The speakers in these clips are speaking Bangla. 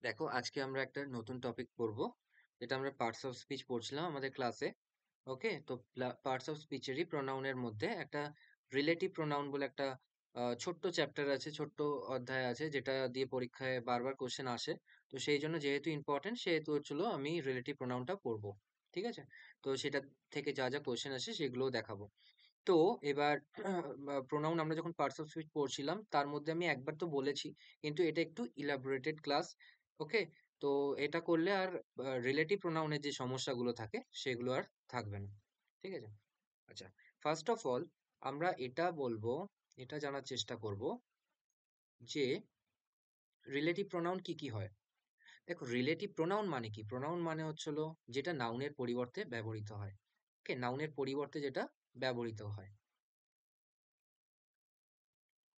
দেখো, আজকে আমরা একটা নতুন টপিক পড়বো, যেটা আমরা পার্টস অফ স্পিচ পড়ছিলাম আমাদের ক্লাসে। ওকে, তো পার্টস অফ স্পিচেরই প্রোনাউনের মধ্যে একটা রিলেটিভ প্রোনাউন বলে একটা ছোট্ট চ্যাপ্টার আছে, ছোট্ট অধ্যায় আছে, যেটা দিয়ে পরীক্ষায় বারবার কোশ্চেন আসে। তো সেই জন্য যেহেতু ইম্পর্টেন্ট, সেহেতু হচ্ছিল আমি রিলেটিভ প্রোনাউনটা পড়বো। ঠিক আছে, তো সেটা থেকে যা যা কোশ্চেন আসে সেগুলোও দেখাবো। তো এবার প্রোনাউন আমরা যখন পার্টস অফ স্পিচ পড়ছিলাম, তার মধ্যে আমি একবার তো বলেছি, কিন্তু এটা একটু ইলাবোরেটেড ক্লাস। ওকে, তো এটা করলে আর রিলেটিভ প্রোনাউনের যে সমস্যাগুলো থাকে সেগুলো আর থাকবে না। ঠিক আছে, আচ্ছা, ফার্স্ট অফ অল আমরা এটা বলবো, এটা জানার চেষ্টা করব যে রিলেটিভ প্রোনাউন কি কি হয়। দেখো, রিলেটিভ প্রোনাউন মানে কি? প্রোনাউন মানে হচ্ছিল যেটা নাউনের পরিবর্তে ব্যবহৃত হয়। ওকে, নাউনের পরিবর্তে যেটা ব্যবহৃত হয়,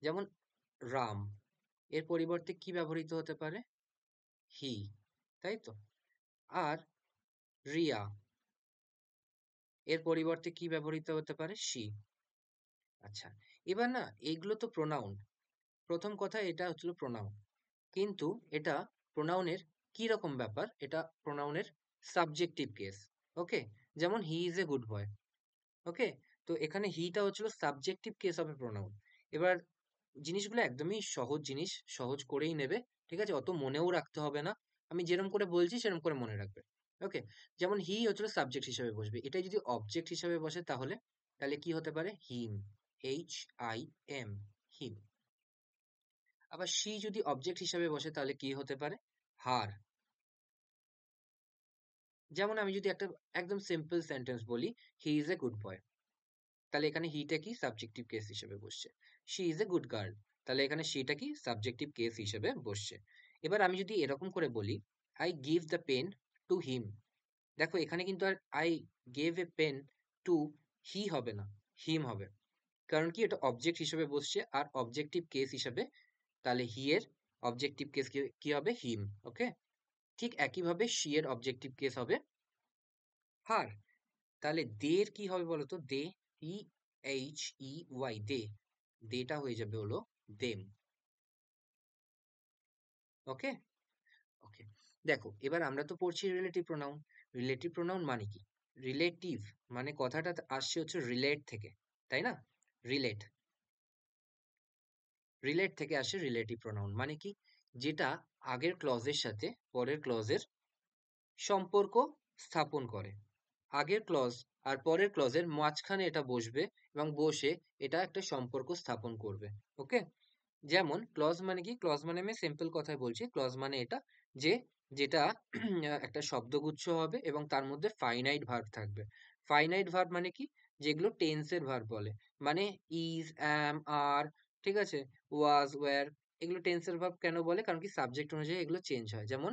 যেমন রাম, এর পরিবর্তে কি ব্যবহৃত হতে পারে? হি, তাই তো? আর রিয়া, এর পরিবর্তে কি ব্যবহৃত হতে পারে? শি। আচ্ছা, এবার না, এইগুলো তো প্রোনাউন। প্রথম কথা, এটা হচ্ছিল প্রোনাউন, কিন্তু এটা প্রোনাউনের কি রকম ব্যাপার? এটা প্রোনাউনের সাবজেক্টিভ কেস। ওকে, যেমন he is a good boy. ওকে, তো এখানে হিটা হচ্ছিল subjective case of a pronoun. এবার জিনিসগুলো একদমই সহজ জিনিস, সহজ করেই নেবে। ঠিক আছে, অত মনেও রাখতে হবে না। আমি যেরকম করে বলছি সেরকম করে মনে রাখবে। ওকে, যেমন হি হচ্ছিল সাবজেক্ট হিসেবে বসবে, এটা যদি অবজেক্ট হিসেবে বসে তাহলে তাহলে কি হতে পারে? হিম, HIM, হিম। আবার শি যদি অবজেক্ট হিসেবে বসে তাহলে কি হতে পারে? হার। যেমন আমি যদি একটা একদম সিম্পল সেন্টেন্স বলি, he is a good boy, তাহলে এখানে হিটা কি? সাবজেক্টিভ কেস হিসেবে বসছে। She is a good girl, তাহলে এখানে শিটা কি? সাবজেক্টিভ কেস হিসেবে বসছে। এবার আমি যদি এরকম করে বলি, I give the pen to him, দেখো এখানে কিন্তু আর I gave a pen to he হবে না, হিম হবে। কারণ কি? এটা অবজেক্ট হিসেবে বসছে আর অবজেক্টিভ কেস হিসেবে, তাহলে হি এর অবজেক্টিভ কেস কি হবে? হিম। ওকে, ঠিক একইভাবে শি এর অবজেক্টিভ কেস হবে হার। তাহলে দের কি হবে বলতো? দে, THEY, দে, দেটা হয়ে যাবে হলো দেম। ওকে, ওকে, দেখো এবার আমরা তো পড়ছি রিলেটিভ প্রোনাউন। রিলেটিভ প্রোনাউন মানে কি? রিলেটিভ মানে কথাটা আসছে হচ্ছে রিলেট থেকে, তাই না? রিলেট, রিলেট থেকে আসে রিলেটিভ প্রোনাউন। মানে কি? যেটা আগের ক্লজের সাথে পরের ক্লজের সম্পর্ক স্থাপন করে। আগের ক্লজ আর পরের ক্লজের মাঝখানে এটা বসবে এবং বসে এটা একটা সম্পর্ক স্থাপন করবে। ওকে, যেমন ক্লজ মানে কি? ক্লজ মানে, আমি সিম্পল কথায় বলছি, ক্লজ মানে এটা যে যেটা একটা শব্দগুচ্ছ হবে এবং তার মধ্যে ফাইনাইট ভার্ব থাকবে। ফাইনাইট ভার্ব মানে কি? যেগুলো টেন্সের ভার্ব বলে, মানে ইজ, অ্যাম, আর, ঠিক আছে, ওয়াজ, ওয়্যার, এগুলো টেন্সের ভার্ব কেন বলে? কারণ কি সাবজেক্ট অনুযায়ী এগুলো চেঞ্জ হয়। যেমন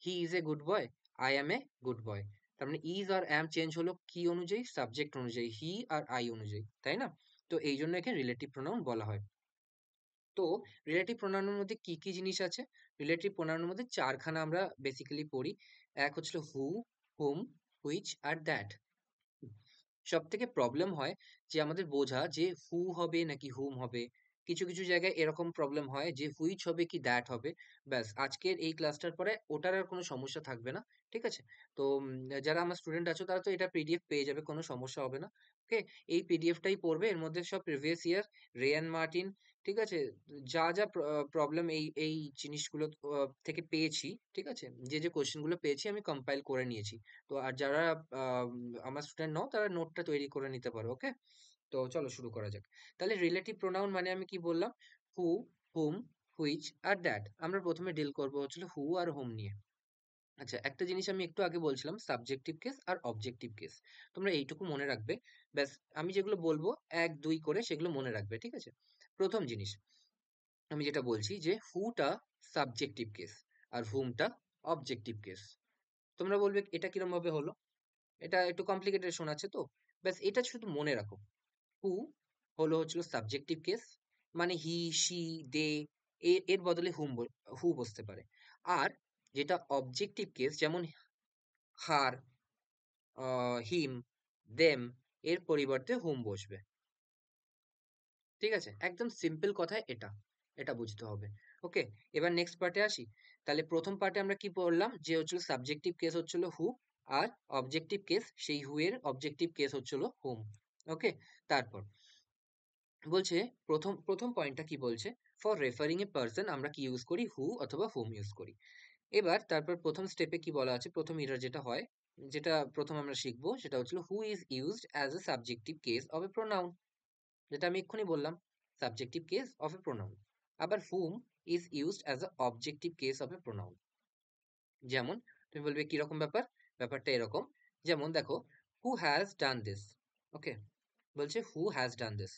he is a good boy, I am a good boy. তার মানে ইজ আর অ্যাম চেঞ্জ হলো কি অনুযায়ী? সাবজেক্ট অনুযায়ী, হি আর আই অনুযায়ী, তাই না? তো এই জন্য একে রিলেটিভ প্রোনাউন বলা হয়। তো রিলেটিভ প্রোনাউনের মধ্যে কি কি জিনিস আছে? রিলেটিভ প্রোনাউনের মধ্যে চারখানা আমরা বেসিক্যালি পড়ি। এক হচ্ছিল হু, হুম, হুইচ আর দ্যাট। সব থেকে প্রবলেম হয় যে আমাদের বোঝা যে হু হবে নাকি হুম হবে। কিছু কিছু জায়গায় এরকম প্রবলেম হয় যে হুইচ হবে কি দ্যাট হবে। ব্যাস, আজকের এই ক্লাসটার পরে ওটার আর কোনো সমস্যা থাকবে না। ঠিক আছে, তো যারা আমার স্টুডেন্ট আছো তারা তো এটা পিডিএফ পেয়ে যাবে, কোনো সমস্যা হবে না। ওকে, এই পিডিএফটাই পড়বে, এর মধ্যে সব প্রিভিয়াস ইয়ার, রেয়ান মার্টিন, ঠিক আছে, যা যা প্রবলেম এই এই জিনিসগুলো থেকে পেয়েছি, ঠিক আছে, যে যে কোশ্চেনগুলো পেয়েছি আমি কম্পাইল করে নিয়েছি। তো আর যারা আমার স্টুডেন্ট নও তারা নোটটা তৈরি করে নিতে পারো। ওকে, তো চলো শুরু করা যাক। তাহলে রিলেটিভ প্রোনাউন মানে আমি কি বললাম? হু, হুম, হুইচ আর দ্যাট। আমরা প্রথমে ডিল করবো হচ্ছিল হু আর হুম নিয়ে। আচ্ছা, একটা জিনিস আমি একটু আগে বলছিলাম, সাবজেক্টিভ কেস আর অবজেক্টিভ কেস। তোমরা এইটুকু মনে রাখবে, ব্যাস। আমি যেগুলো বলবো এক দুই করে সেগুলো মনে রাখবে, ঠিক আছে? প্রথম জিনিস আমি যেটা বলছি যে হুটা সাবজেক্টিভ কেস আর হুমটা অবজেক্টিভ কেস। তোমরা বলবে এটা কিরম ভাবে হলো? এটা একটু কমপ্লিকেটেড শোনাচ্ছে তো, ব্যাস এটা শুধু মনে রাখো। হু হলো হচ্ছিল সাবজেক্টিভ কেস, মানে হি, শি, দে, এর বদলে হু বসতে পারে। আর যেটা অবজেক্টিভ কেস, যেমন হার, হিম, দেম, এর পরিবর্তে হুম বসবে। ঠিক আছে, একদম সিম্পল কথায় এটা। এটা বুঝতে হবে। ওকে, এবার নেক্সট পার্টে আসি। তাহলে প্রথম পার্টে আমরা কি পড়লাম, যে হচ্ছিল সাবজেক্টিভ কেস হচ্ছিল হু, আর অবজেক্টিভ কেস সেই হু এর অবজেক্টিভ কেস হচ্ছিল হুম। ওকে, তারপর বলছে প্রথম প্রথম পয়েন্টটা কি বলছে, ফর রেফারিং এ পারসন আমরা কি ইউজ করি, হু অথবা হুম ইউজ করি। এবার তারপর প্রথম স্টেপে কি বলা আছে, প্রথম এরর যেটা হয়, যেটা প্রথম আমরা শিখবো সেটা হচ্ছিল who is used as a subjective case of a pronoun, যেটা আমি এক্ষুনি বললাম, subjective case of a pronoun. আবার whom is used as a objective case of a pronoun. যেমন তুমি বলবে কিরকম ব্যাপার, ব্যাপারটা এরকম, যেমন দেখো, হু হ্যাজ ডান দিস। ওকে, বলছে হু হ্যাজ ডান দিস।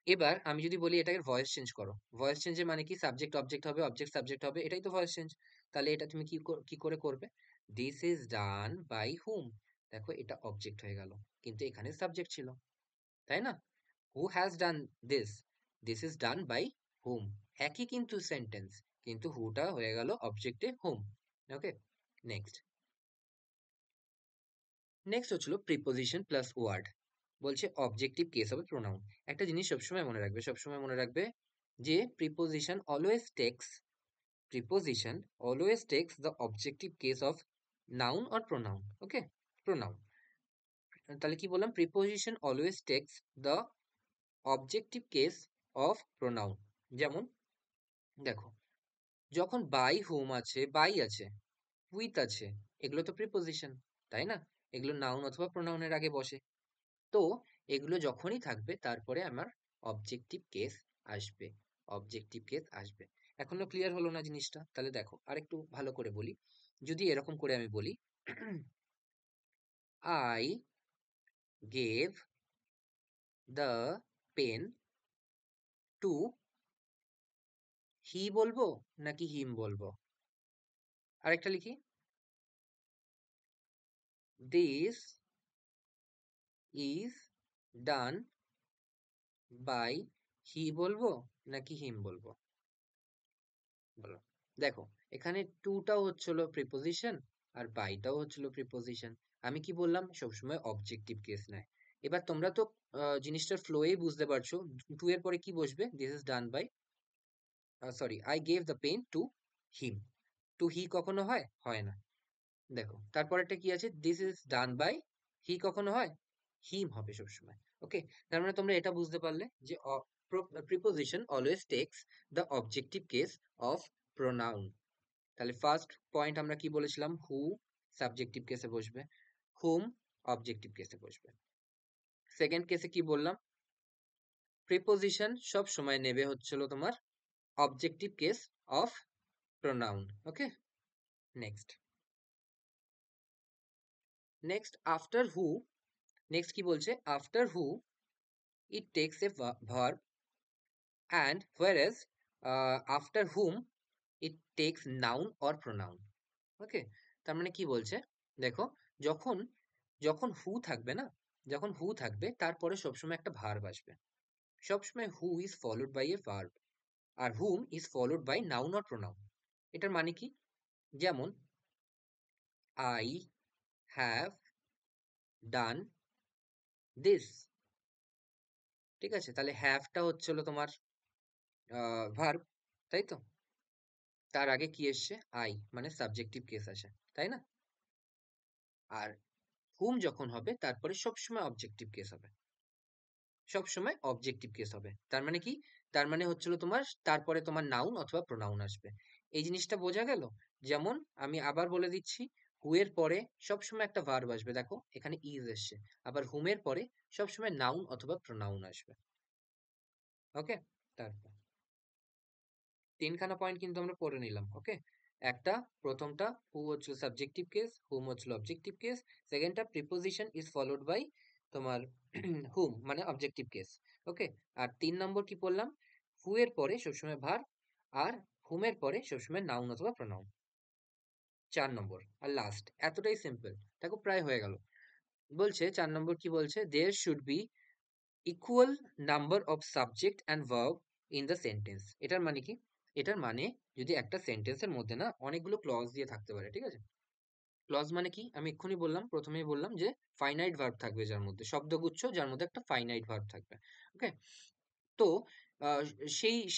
এবার আমি যদি বলি এটাকে ভয়েস চেঞ্জ করো, ভয়েস চেঞ্জের মানে কি, সাবজেক্ট অবজেক্ট হবে, অবজেক্ট সাবজেক্ট হবে, এটাই তো ভয়েস চেঞ্জ। তাহলে এটা তুমি কি করে করবে, দিস ইজ ডান বাই হুম। দেখো এটা অবজেক্ট হয়ে গেল, কিন্তু এখানে সাবজেক্ট ছিল, তাই না? Who has done this, this is done by whom. একই কিন্তু সেন্টেন্স, কিন্তু হুটা হয়ে গেল অবজেক্টে হুম। ওকে, নেক্সট নেক্সট হচ্ছিল প্রিপোজিশন প্লাস ওয়ার্ড। বলছে অবজেক্টিভ কেস হবে প্রোনাউন। একটা জিনিস সবসময় মনে রাখবে, সবসময় মনে রাখবে যে preposition always takes the objective case of noun or pronoun. Okay, pronoun. তাহলে কি বললাম, preposition always takes the objective case of pronoun. যেমন দেখো, যখন বাই হোম আছে, বাই আছে, উইথ আছে, এগুলো তো প্রিপোজিশন, তাই না? এগুলো নাউন অথবা প্রোনাউনের আগে বসে। তো এগুলো যখনই থাকবে তারপরে আমার অবজেক্টিভ কেস আসবে, অবজেক্টিভ কেস আসবে। এখনো ক্লিয়ার হলো না জিনিসটা? তাহলে দেখো আরেকটু ভালো করে বলি। যদি এরকম করে আমি বলি, I gave the pen to, he বলবো নাকি হিম বলবো? আরেকটা লিখি, this is done by, he বলবো নাকি হিম বলবো? বলো। দেখো, এখানে টুটাও হচ্ছিল প্রিপোজিশন, আর বাইটাও হচ্ছিল প্রিপোজিশন। আমি কি বললাম, সবসময় অবজেক্টিভ কেস নেয়। এবার তোমরা তো জিনিসটার ফ্লোয়েই বুঝতে পারছো, টু এর পরে কি বসবে, this is done by, sorry, I gave the pen to him. To he কখনো হয়, হয় না। দেখো তারপরেরটা কি আছে, this is done by, he কখনো হয়, হিম হবে সবসময়। ওকে, তার মানে তোমরা এটা বুঝতে পারলে যে preposition always takes the objective case of pronoun. তাহলে ফার্স্ট পয়েন্ট আমরা কি বলেছিলাম, হু সাবজেক্টিভ কেসে বসবে, হুম অবজেক্টিভ কেসে বসবে। সেকেন্ড কেসে কি বললাম, প্রিপোজিশন সব সময় নেবে হচ্ছিল তোমার objective case of pronoun. Okay, next next after who, next কি বলছে, after who it takes A verb, and whereas after whom it takes noun or pronoun. ওকে, তার মানে কি বলছে, দেখো, যখন যখন হু থাকবে না, যখন হু থাকবে তারপরে সবসময় একটা ভার্ব আসবে। সবসময় who is followed by a verb, আর whom is followed by noun or pronoun. এটার মানে কি, যেমন আই হ্যাভ ডান দিস। ঠিক আছে, তাহলে হ্যাভটা হচ্ছিল তোমার ভার্ব, তাই তো? তার আগে কি এসছে, আই, মানে সাবজেক্টিভ কেস আসে, তাই না? আর হুম যখন হবে তারপরে সবসময় অবজেক্টিভ কেস হবে, সবসময় অবজেক্টিভ কেস হবে। তার মানে কি, তার মানে হচ্ছিল তোমার তারপরে তোমার নাউন অথবা প্রোনাউন আসবে। এই জিনিসটা বোঝা গেল? যেমন আমি আবার বলে দিচ্ছি, হু এর পরে সবসময় একটা ভার্ব আসবে, দেখো এখানে ইজ এসছে। আবার হুমের পরে সবসময় নাউন অথবা প্রোনাউন আসবে। ওকে, তারপর তিনখানা পয়েন্ট কিন্তু আমরা পড়ে নিলাম। ওকে, একটা, প্রথমটা হু হচ্ছিল সাবজেক্টিভ কেস, হুম হচ্ছিল অবজেক্টিভ কেস। সেকেন্ডটা প্রিপোজিশন ইজ ফলোড বাই তোমার হুম মানে অবজেক্টিভ কেস। ওকে, আর 3 নম্বর কি পড়লাম, হু এর পরে সবসময় ভার্ব, আর হুমের পরে সবসময় নাউন অথবা প্রোনাউন। 4 নম্বর আর লাস্ট, এতটাই সিম্পল। দেখো প্রায় হয়ে গেল। বলছে 4 নম্বর কি বলছে, there should be equal number of subject and verb in the sentence. এটার মানে কি, এটার মানে যদি একটা সেন্টেন্সের মধ্যে না অনেকগুলো ক্লজ দিয়ে থাকতে পারে, ঠিক আছে? ক্লজ মানে কি, আমি এক্ষুনি বললাম, প্রথমেই বললাম যে ফাইনাইট ভার্ব থাকবে, যার মধ্যে শব্দগুচ্ছ, যার মধ্যে একটা ফাইনাইট ভার্ব থাকবে। ওকে, তো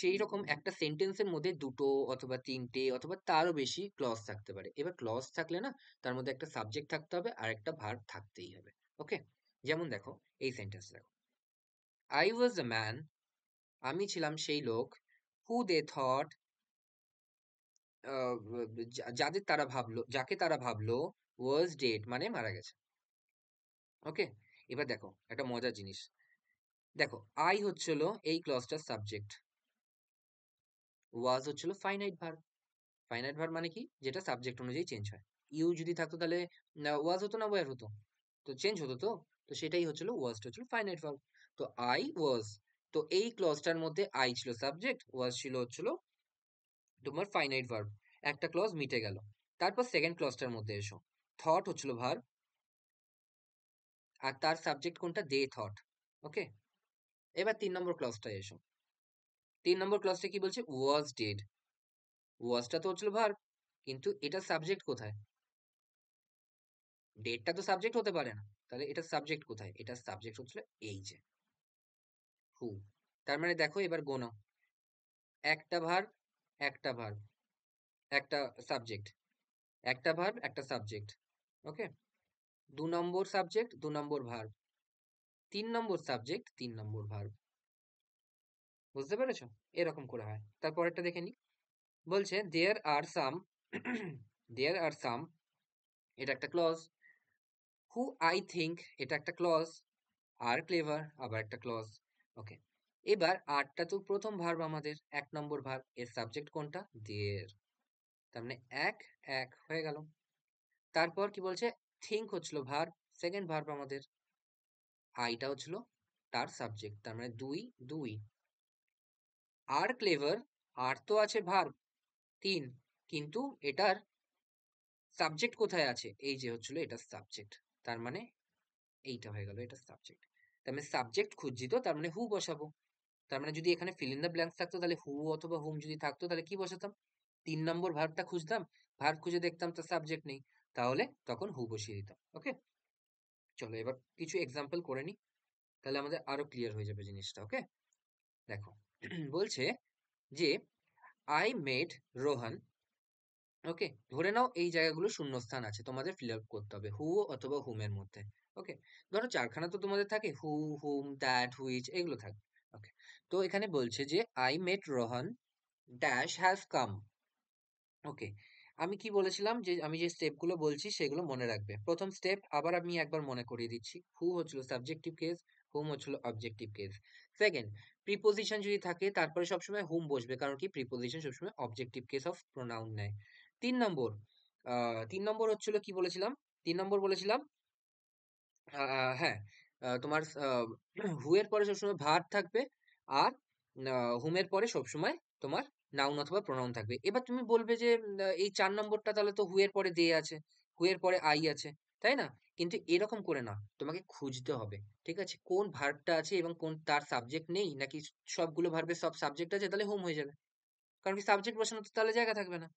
সেই রকম একটা সেন্টেন্সের মধ্যে দুটো অথবা তিনটে অথবা তারও বেশি ক্লজ থাকতে পারে। এবার ক্লজ থাকলে না তার মধ্যে একটা সাবজেক্ট থাকতে হবে আর একটা ভার্ব থাকতেই হবে। ওকে, যেমন দেখো এই সেন্টেন্স দেখো, আই ওয়াজ আ ম্যান, আমি ছিলাম সেই লোক, হু দে থট, যাদের তারা ভাবলো, যাকে তারা ভাবলো ওয়াজ ডেড মানে মারা গেছে। ওকে, এবার দেখো একটা মজার জিনিস, দেখো আই হচ্ছিল এই ক্লজটার সাবজেক্ট, ওয়াজ হচ্ছিল ফাইনাইট ভার্ব। ফাইনাইট ভার্ব মানে কি, যেটা সাবজেক্ট অনুযায়ী চেঞ্জ হয়। ইউ যদি থাকতো তাহলে ওয়াজ হতো না ওয়ার হতো, তো চেঞ্জ হতো তো, তো সেটাই হচ্ছিল, ওয়াজটা হচ্ছিল ফাইনাইট ভার্ব। তো আই ওয়াজ, তো এই ক্লজটার মধ্যে আই ছিল সাবজেক্ট, ওয়াজ ছিল হচ্ছিল তোমার ফাইনাইট ভার্ব, একটা ক্লজ মিটে গেল। তারপর সেকেন্ড ক্লজটার মধ্যে এসো, থট হচ্ছিল ভার্ব, আর তার সাবজেক্ট কোনটা, দে থট। ওকে, এবার 3 নম্বর ক্লজটায় এসো, 3 নম্বর ক্লজটা কি বলছে, ওয়াজ ডেড। ওয়াজটা তো হচ্ছিল ভার্ব, কিন্তু এটা সাবজেক্ট কোথায়, ডেটটা তো সাবজেক্ট হতে পারে না, তাহলে এটা সাবজেক্ট কোথায়, এটা সাবজেক্ট হচ্ছিল এই যে হু। তার মানে দেখো এবার গোনো, একটা ভার্ব, একটা ভার্ব, একটা সাবজেক্ট, একটা ভার্ব একটা সাবজেক্ট। ওকে, 2 নম্বর সাবজেক্ট 2 নম্বর ভার্ব, 3 নম্বর সাবজেক্ট 3 নম্বর ভার্ব। বুঝতে পেরেছো, এরকম করে হয়। তারপরেরটা দেখে নি, বলছে দেয়ার আর সাম, দেয়ার আর সাম, এটা একটা ক্লজ, হু আই থিঙ্ক, এটা একটা ক্লজ, আর ক্লেভার আবার একটা ক্লজ। ওকে, এবার আরটা তো প্রথম ভার্ব আমাদের, 1 নম্বর ভার্ব, এর সাবজেক্ট কোনটা, দেয়ার, তার মানে এক এক হয়ে গেল। তারপর কি বলছে, থিঙ্ক হচ্ছিল ভার্ব, সেকেন্ড ভার্ব আমাদের, আইটা হচ্ছিল তার সাবজেক্ট, তার মানে দুই দুই। আর ক্লেভার, আর তো আছে ভার্ব 3, কিন্তু এটার সাবজেক্ট কোথায় আছে, এই যে হচ্ছিল এটা সাবজেক্ট, তার মানে এইটা হয়ে গেল এটা সাবজেক্ট। তার মানে সাবজেক্ট খুঁজছি, তো তার মানে হু বসাবো। তার মানে যদি এখানে ফিল ইন দ্য ব্ল্যাঙ্কস থাকতো তাহলে হু অথবা হুম যদি থাকতো তাহলে কি বসাতাম, 3 নম্বর ভার্বটা খুঁজতাম, ভার্ব খুঁজে দেখতাম তার সাবজেক্ট নেই, তাহলে তখন হু বসিয়ে দিতাম। ওকে, চলো এবার কিছু এক্সাম্পল করে নি, তাহলে আমাদের আরো ক্লিয়ার হয়ে যাবে জিনিসটা। ওকে, দেখো বলছে যে আই মেড রোহন। ওকে, ধরে নাও এই জায়গাগুলো শূন্যস্থান আছে, তোমাদের ফিল আপ করতে হবে হু অথবা হুমের মধ্যে। ওকে, ধরো চারখানা তো তোমাদের থাকে, হু, হুম, দ্যাট, হুইচ, এগুলো থাকে। ওকে, তো এখানে বলছে যে I met Rohan dash has come. Okay, আমি কি বলেছিলাম, যে আমি যে স্টেপগুলো বলছি সেগুলো মনে রাখবে। প্রথম স্টেপ আবার আমি একবার মনে করিয়ে দিচ্ছি, হু হচ্ছিল সাবজেক্টিভ কেস, হুম হচ্ছিল অবজেক্টিভ কেস। সেকেন্ড, প্রিপোজিশন যদি থাকে তারপরে সবসময় হুম বসবে, কারণ কি প্রিপোজিশন সবসময় অবজেক্টিভ কেস অফ প্রোনাউন নেয়। 3 নম্বর, 3 নম্বর হচ্ছিল কি বলেছিলাম, 3 নম্বর বলেছিলাম, হ্যাঁ, তোমার হু এর পরে সবসময় ভার্ব থাকবে, আর হুমের পরে সবসময় তোমার নাউন অথবা প্রোনাউন থাকবে। এবার তুমি বলবে যে এই 4 নম্বরটা তাহলে তো হু এর পরে দে আছে, হু এর পরে আই আছে, তাই না? কিন্তু এরকম করে না, তোমাকে খুঁজতে হবে, ঠিক আছে, কোন ভার্বটা আছে এবং কোন তার সাবজেক্ট নেই, নাকি সবগুলো ভার্বের সব সাবজেক্ট আছে, তাহলে হুম হয়ে যাবে, কারণ কি সাবজেক্ট বসানো তো তাহলে জায়গা থাকবে না,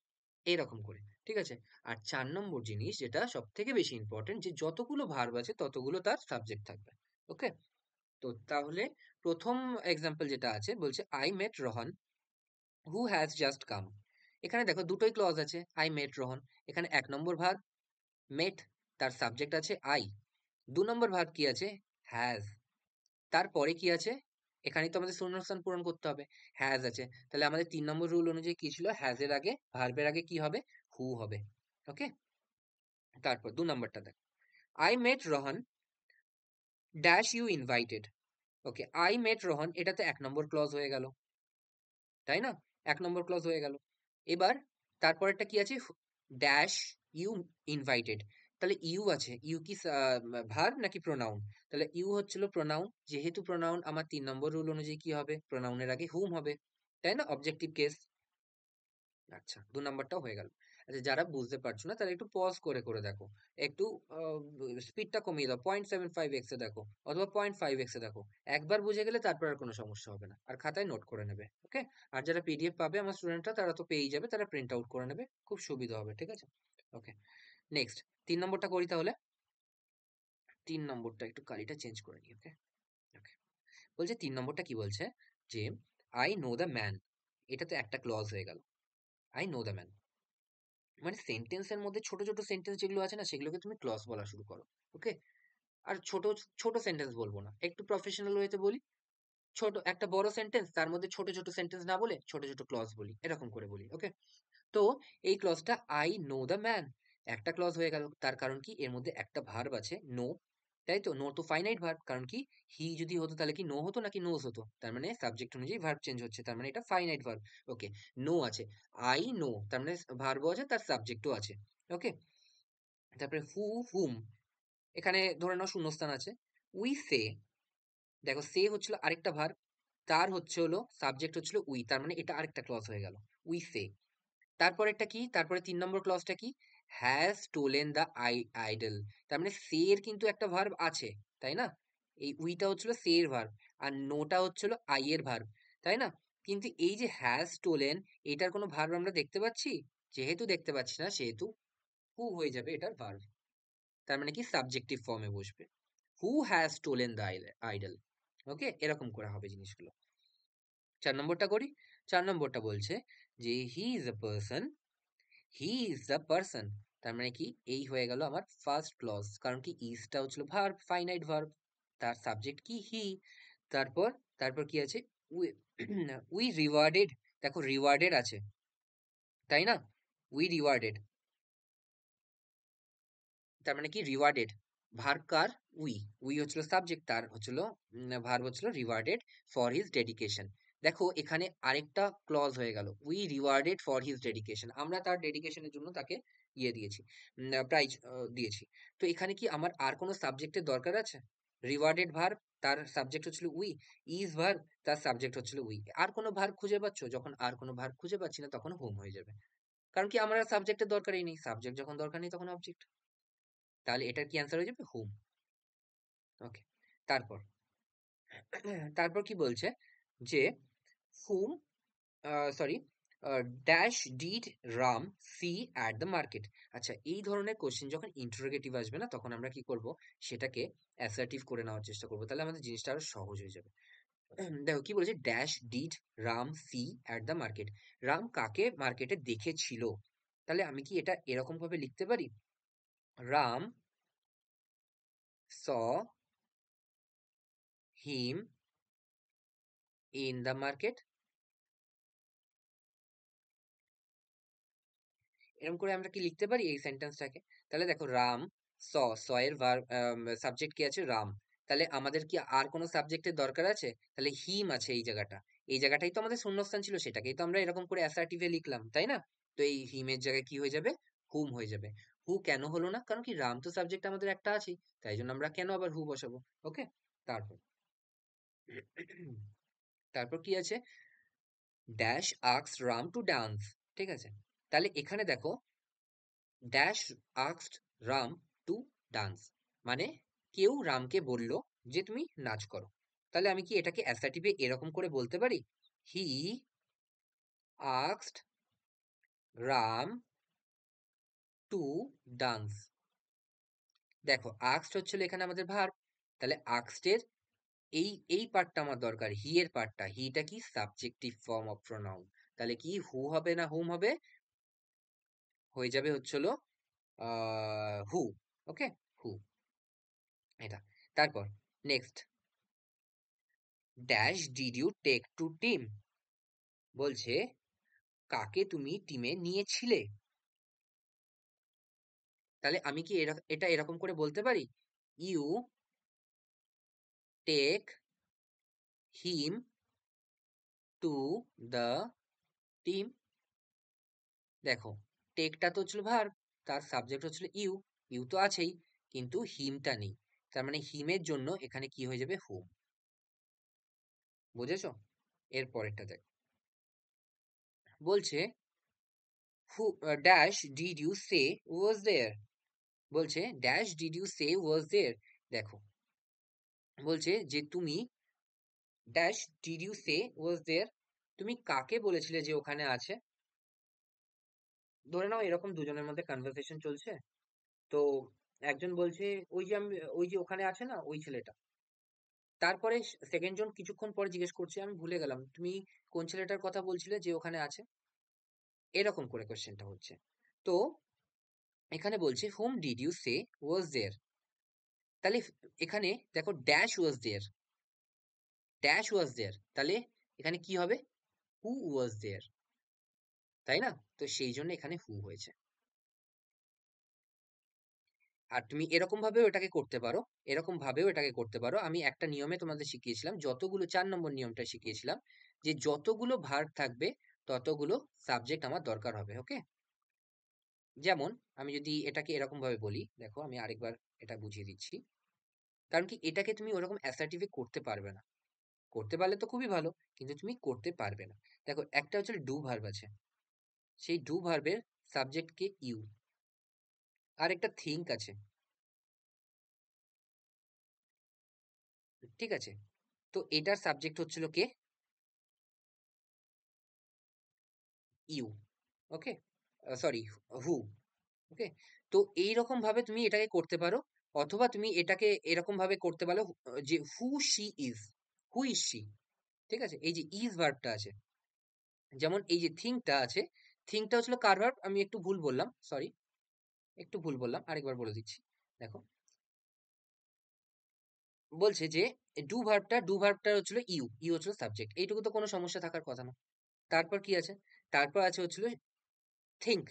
এরকম করে। ঠিক আছে, আর 4 নম্বর জিনিস যেটা সব থেকে বেশি ইম্পর্টেন্ট, যে যতগুলো ভার্ব আছে ততগুলো তার সাবজেক্ট থাকবে। ওকে, তো তাহলে প্রথম এক্সাম্পল যেটা আছে, বলছে I met Rohan who has just come. এখানে দেখো দুটোই ক্লজ আছে, আই মেট রোহন, এখানে 1 নম্বর ভার্ব মেট, তার সাবজেক্ট আছে আই। 2 নম্বর ভার্ব কি আছে, হ্যাজ, তারপরে কি আছে, এখানে তো আমাদের শূন্যস্থান পূরণ করতে হবে, হ্যাজ আছে, তাহলে আমাদের 3 নম্বর রুল অনুযায়ী কি ছিল, হ্যাজ এর আগে ভার্বের আগে কি হবে, হু হবে। ওকে, তারপর 2 নম্বরটা দেখ, I met Rohan dash you invited. Okay, I met Rohan, এটা তো 1 নম্বর ক্লজ হয়ে গেল, তাই না, 1 নম্বর ক্লজ হয়ে গেল। এবার তারপরেরটা কি আছে, ড্যাশ ইউ ইনভাইটেড, তাহলে ইউ আছে, ইউ কি ভার্ব নাকি প্রোনাউন, তাহলে ইউ হচ্ছিল প্রোনাউন, যেহেতু প্রোনাউন আমার 3 নম্বর রুল অনুযায়ী কি হবে, প্রোনাউনের আগে হুম হবে, তাই না, অবজেক্টিভ কেস। আচ্ছা, 2 নম্বরটাও হয়ে গেল। আচ্ছা, যারা বুঝতে পারছো না তারা একটু পজ করে করে দেখো, একটু স্পিডটা কমিয়ে দাও, 0.75x এ দেখো অথবা 0.5x এ দেখো, একবার বুঝে গেলে তারপর আর কোনো সমস্যা হবে না, আর খাতায় নোট করে নেবে। ওকে, আর যারা পিডিএফ পাবে আমার স্টুডেন্টরা, তারা তো পেয়েই যাবে, তারা প্রিন্ট আউট করে নেবে, খুব সুবিধা হবে। ঠিক আছে, ওকে, নেক্সট 3 নম্বরটা করি তাহলে। 3 নম্বরটা একটু কালিটা চেঞ্জ করে নিই। ওকে, ওকে, বলছে 3 নম্বরটা কি বলছে, যে আই নো দ্য ম্যান, এটা তো একটা ক্লজ হয়ে গেল। আই নো দ্য ম্যান, মানে সেন্টেন্সের মধ্যে ছোট ছোট সেন্টেন্স যেগুলো আছে না, সেগুলোকে তুমি ক্লজ বলা শুরু করো। ওকে, আর ছোট ছোট সেন্টেন্স বলবো না, একটু প্রফেশনাল ওয়েতে বলি। ছোট একটা বড় সেন্টেন্স, তার মধ্যে ছোট ছোট সেন্টেন্স না বলে ছোট ছোট ক্লজ বলি, এরকম করে বলি। ওকে, তো এই ক্লজটা আই নো দ্য ম্যান একটা ক্লজ হয়ে গেল। তার কারণ কি, এর মধ্যে একটা ভার্ব আছে নো, তাই তো? নো তো ফাইনাইট ভার্ব, কারণ কি হি যদি হতো তাহলে কি নো হতো নাকি নোজ হতো? তার মানে সাবজেক্ট অনুযায়ী ভার্ব চেঞ্জ হচ্ছে, তার মানে এটা ফাইনাইট ভার্ব। ওকে, নো আছে, আই নো, তার মানে ভার্বও আছে, তার সাবজেক্টও আছে। ওকে, তারপরে হুম, এখানে ধরে নাও শূন্যস্থান আছে। উই সে, দেখো সে হচ্ছিল আরেকটা ভার্ব, তার হচ্ছে হলো সাবজেক্ট হচ্ছিল উই, তার মানে এটা আরেকটা ক্লজ হয়ে গেল, উই সে। তারপরেরটা কি, তারপরে ৩ নম্বর ক্লজটা কি, হ্যাজ স্টোলেন দ্য আইডল, তার মানে সে এর কিন্তু একটা ভার্ব আছে, তাই না? এই উইটা হচ্ছিল সে এর ভার্ব, আর নোটা হচ্ছিল আই এর ভার্ব, তাই না? কিন্তু এই যে হ্যাজ স্টোলেন, এটার কোনো ভার্ব আমরা দেখতে পাচ্ছি? যেহেতু দেখতে পাচ্ছি না, সেহেতু হু হয়ে যাবে এটার ভার্ব, তার মানে কি সাবজেক্টিভ ফর্মে বসবে। Who has stolen the idol. Okay, এরকম করে হবে জিনিসগুলো। ৪ নম্বরটা করি। ৪ নম্বরটা বলছে যে he is a person, he is the person, তার মানে কি এই হয়ে গেল আমার ফার্স্ট ক্লজ, কারণ কি ইজটা হচ্ছিল ভার্ব, ফাইনাইট ভার্ব, তার সাবজেক্ট কি হি। তারপর তারপর কি আছে, উই উই রিওয়ার্ডেড, দেখো রিওয়ার্ডেড আছে, তাই না? উই রিওয়ার্ডেড, তার মানে কি rewarded, verb car, we, we হচ্ছিল সাবজেক্ট, তার হচ্ছিল ভার্ব হচ্ছিল রিওয়ার্ডেড ফর হিজ ডেডিকেশন। দেখো এখানে আরেকটা ক্লজ হয়ে গেল, we rewarded for his dedication, আমরা তার ডেডিকেশনের জন্য তাকে ইয়ে দিয়েছি, প্রাইজ দিয়েছি। তো এখানে কি আমার আর কোনো সাবজেক্টের দরকার আছে? রিওয়ার্ডেড ভার্ব, তার সাবজেক্ট হচ্ছিল উই, ইজ ভার্ব, তার সাবজেক্ট হচ্ছিল উই, আর কোনো ভার্ব খুঁজে পাচ্ছ? যখন আর কোনো ভার্ব খুঁজে পাচ্ছি না, তখন হোম হয়ে যাবে, কারণ কি আমার সাবজেক্টের দরকারই নেই, সাবজেক্ট যখন দরকার নেই তখন অবজেক্ট, তাহলে এটার কি অ্যান্সার হয়ে যাবে, হোম। ওকে, তারপর তারপর কি বলছে যে whom, sorry, dash did Ram see at the market. আচ্ছা, এই ধরনের কোশ্চেন যখন ইন্টারোগেটিভ আসবে না, তখন আমরা কি করব, সেটাকে অ্যাসার্টিভ করে নেওয়ার চেষ্টা করবো, তাহলে আমাদের জিনিসটা আরো সহজ হয়ে যাবে। দেখো কি বলেছে, dash did Ram see at the market, Ram কাকে মার্কেটে দেখেছিল, তাহলে আমি কি এটা এরকম ভাবে লিখতে পারি, রাম স হিম ইন দ্য মার্কেট, এরকম করে আমরা কি লিখতে পারি এই সেন্টেন্সটাকে? তাহলে দেখো রাম স, স এর ভার্ব, সাবজেক্ট কি আছে, রাম, তাহলে আমাদের কি আর কোনো সাবজেক্টের দরকার আছে? তাহলে হিম আছে এই জায়গাটা, এই জায়গাটাই তো আমাদের শূন্যস্থান ছিল, সেটাকেই তো আমরা এরকম করে অ্যাসার্টিভে লিখলাম, তাই না? তো এই হিমের জায়গায় কি হয়ে যাবে, হুম হয়ে যাবে। হু কেন হলো না, কারণ কি রাম তো সাবজেক্ট আমাদের একটা আছেই, তাই জন্য আমরা কেন আবার হু বসাবো? ওকে, তারপর তারপর কি আছে, ড্যাশ আক্স রাম টু ডান্স, ঠিক আছে? তাহলে এখানে দেখো dash asked Ram to dance, মানে কেউ রামকে বলল যে তুমি নাচ করো, তাহলে আমি কি এটাকে অ্যাসার্টিভে এরকম করে বলতে পারি, he asked Ram to dance. দেখো আস্কড হচ্ছিল এখানে আমাদের ভার্ব, তাহলে আস্কড এর এই পার্টটা আমার দরকার, হি এর পার্টটা, হিটা কি সাবজেক্টিভ ফর্ম অফ প্রোনাউন, তাহলে কি হু হবে না হুম হবে, হয়ে যাবে হচ্ছিল হু। ওকে, হু, এটা। তারপর next, dash did you take to team, বলছে কাকে তুমি টিমে নিয়েছিলে, তাহলে আমি কি এটা এরকম করে বলতে পারি, you take him to the team. দেখো টেকটা তো হচ্ছিল ভার্ব, তার সাবজেক্ট হচ্ছিল ইউ, ইউ তো আছেই, কিন্তু হিমটা নেই, তার মানে হিমের জন্য এখানে কি হয়ে যাবে, হুম। বুঝেছো? এর পরেরটা দেখ, বলছে হু ড্যাশ ডিড ইউ সে ওয়াজ দেয়ার, বলছে ড্যাশ ডিড ইউ সে ওয়াজ দেয়ার, দেখো বলছে যে তুমি ড্যাশ ডিড ইউ সে ওয়াজ দেয়ার, তুমি কাকে বলেছিলে যে ওখানে আছে? ধরে নাও এরকম দুজনের মধ্যে কনভারসেশন চলছে, তো একজন বলছে ওই যে আমি, ওই যে ওখানে আছে না ওই ছেলেটা, তারপরে সেকেন্ড জন কিছুক্ষণ পরে জিজ্ঞেস করছে, আমি ভুলে গেলাম তুমি কোন ছেলেটার কথা বলছিলে যে ওখানে আছে, এরকম করে কোশ্চেনটা হচ্ছে। তো এখানে বলছে whom did you say was there, তাহলে এখানে দেখো dash was there, dash was দেয়ার, তাহলে এখানে কি হবে, হু ওয়াজ দেয়ার, তাই না? তো সেই জন্য এখানে হু হয়েছে। আর তুমি এরকম ভাবেও এটাকে করতে পারো, এরকম ভাবেও এটাকে করতে পারো। আমি একটা নিয়মে তোমাদের শিখিয়েছিলাম, যতগুলো 4 নম্বর নিয়মটা শিখিয়েছিলাম, যে যতগুলো ভার্ব থাকবে ততগুলো সাবজেক্ট আমার দরকার হবে। ওকে, যেমন আমি যদি এটাকে এরকম ভাবে বলি, দেখো আমি আরেকবার এটা বুঝিয়ে দিচ্ছি। কারণ কি এটাকে তুমি ওরকম অ্যাসার্টিভে করতে পারবে না, করতে পারলে তো খুবই ভালো, কিন্তু তুমি করতে পারবে না। দেখো একটা হচ্ছে ডু ভার্ব আছে, সেই ডু ভার্বের সাবজেক্ট কে ইউ, আর একটা থিঙ্ক আছে, ঠিক আছে? তো এটার সাবজেক্ট হচ্ছিল কে, ইউ। ওকে, সরি, হু। ওকে, তো এইরকম ভাবে তুমি এটাকে করতে পারো, অথবা তুমি এটাকে এরকম ভাবে করতে পারো, যে who she is, who is she, ঠিক আছে? এই যে ইজ ভার্বটা আছে, যেমন এই যে থিংকটা আছে, থিংকটা হচ্ছিল কার ভার্ব, আমি একটু ভুল বললাম, সরি, একটু ভুল বললাম, আরেকবার বলে দিচ্ছি। দেখো বলছে যে ডু ভার্বটা হচ্ছিল ইউ, ইউ হচ্ছিল সাবজেক্ট, এইটুকু তো কোনো সমস্যা থাকার কথা না। তারপর কি আছে, তারপর আছে হচ্ছিল থিঙ্ক,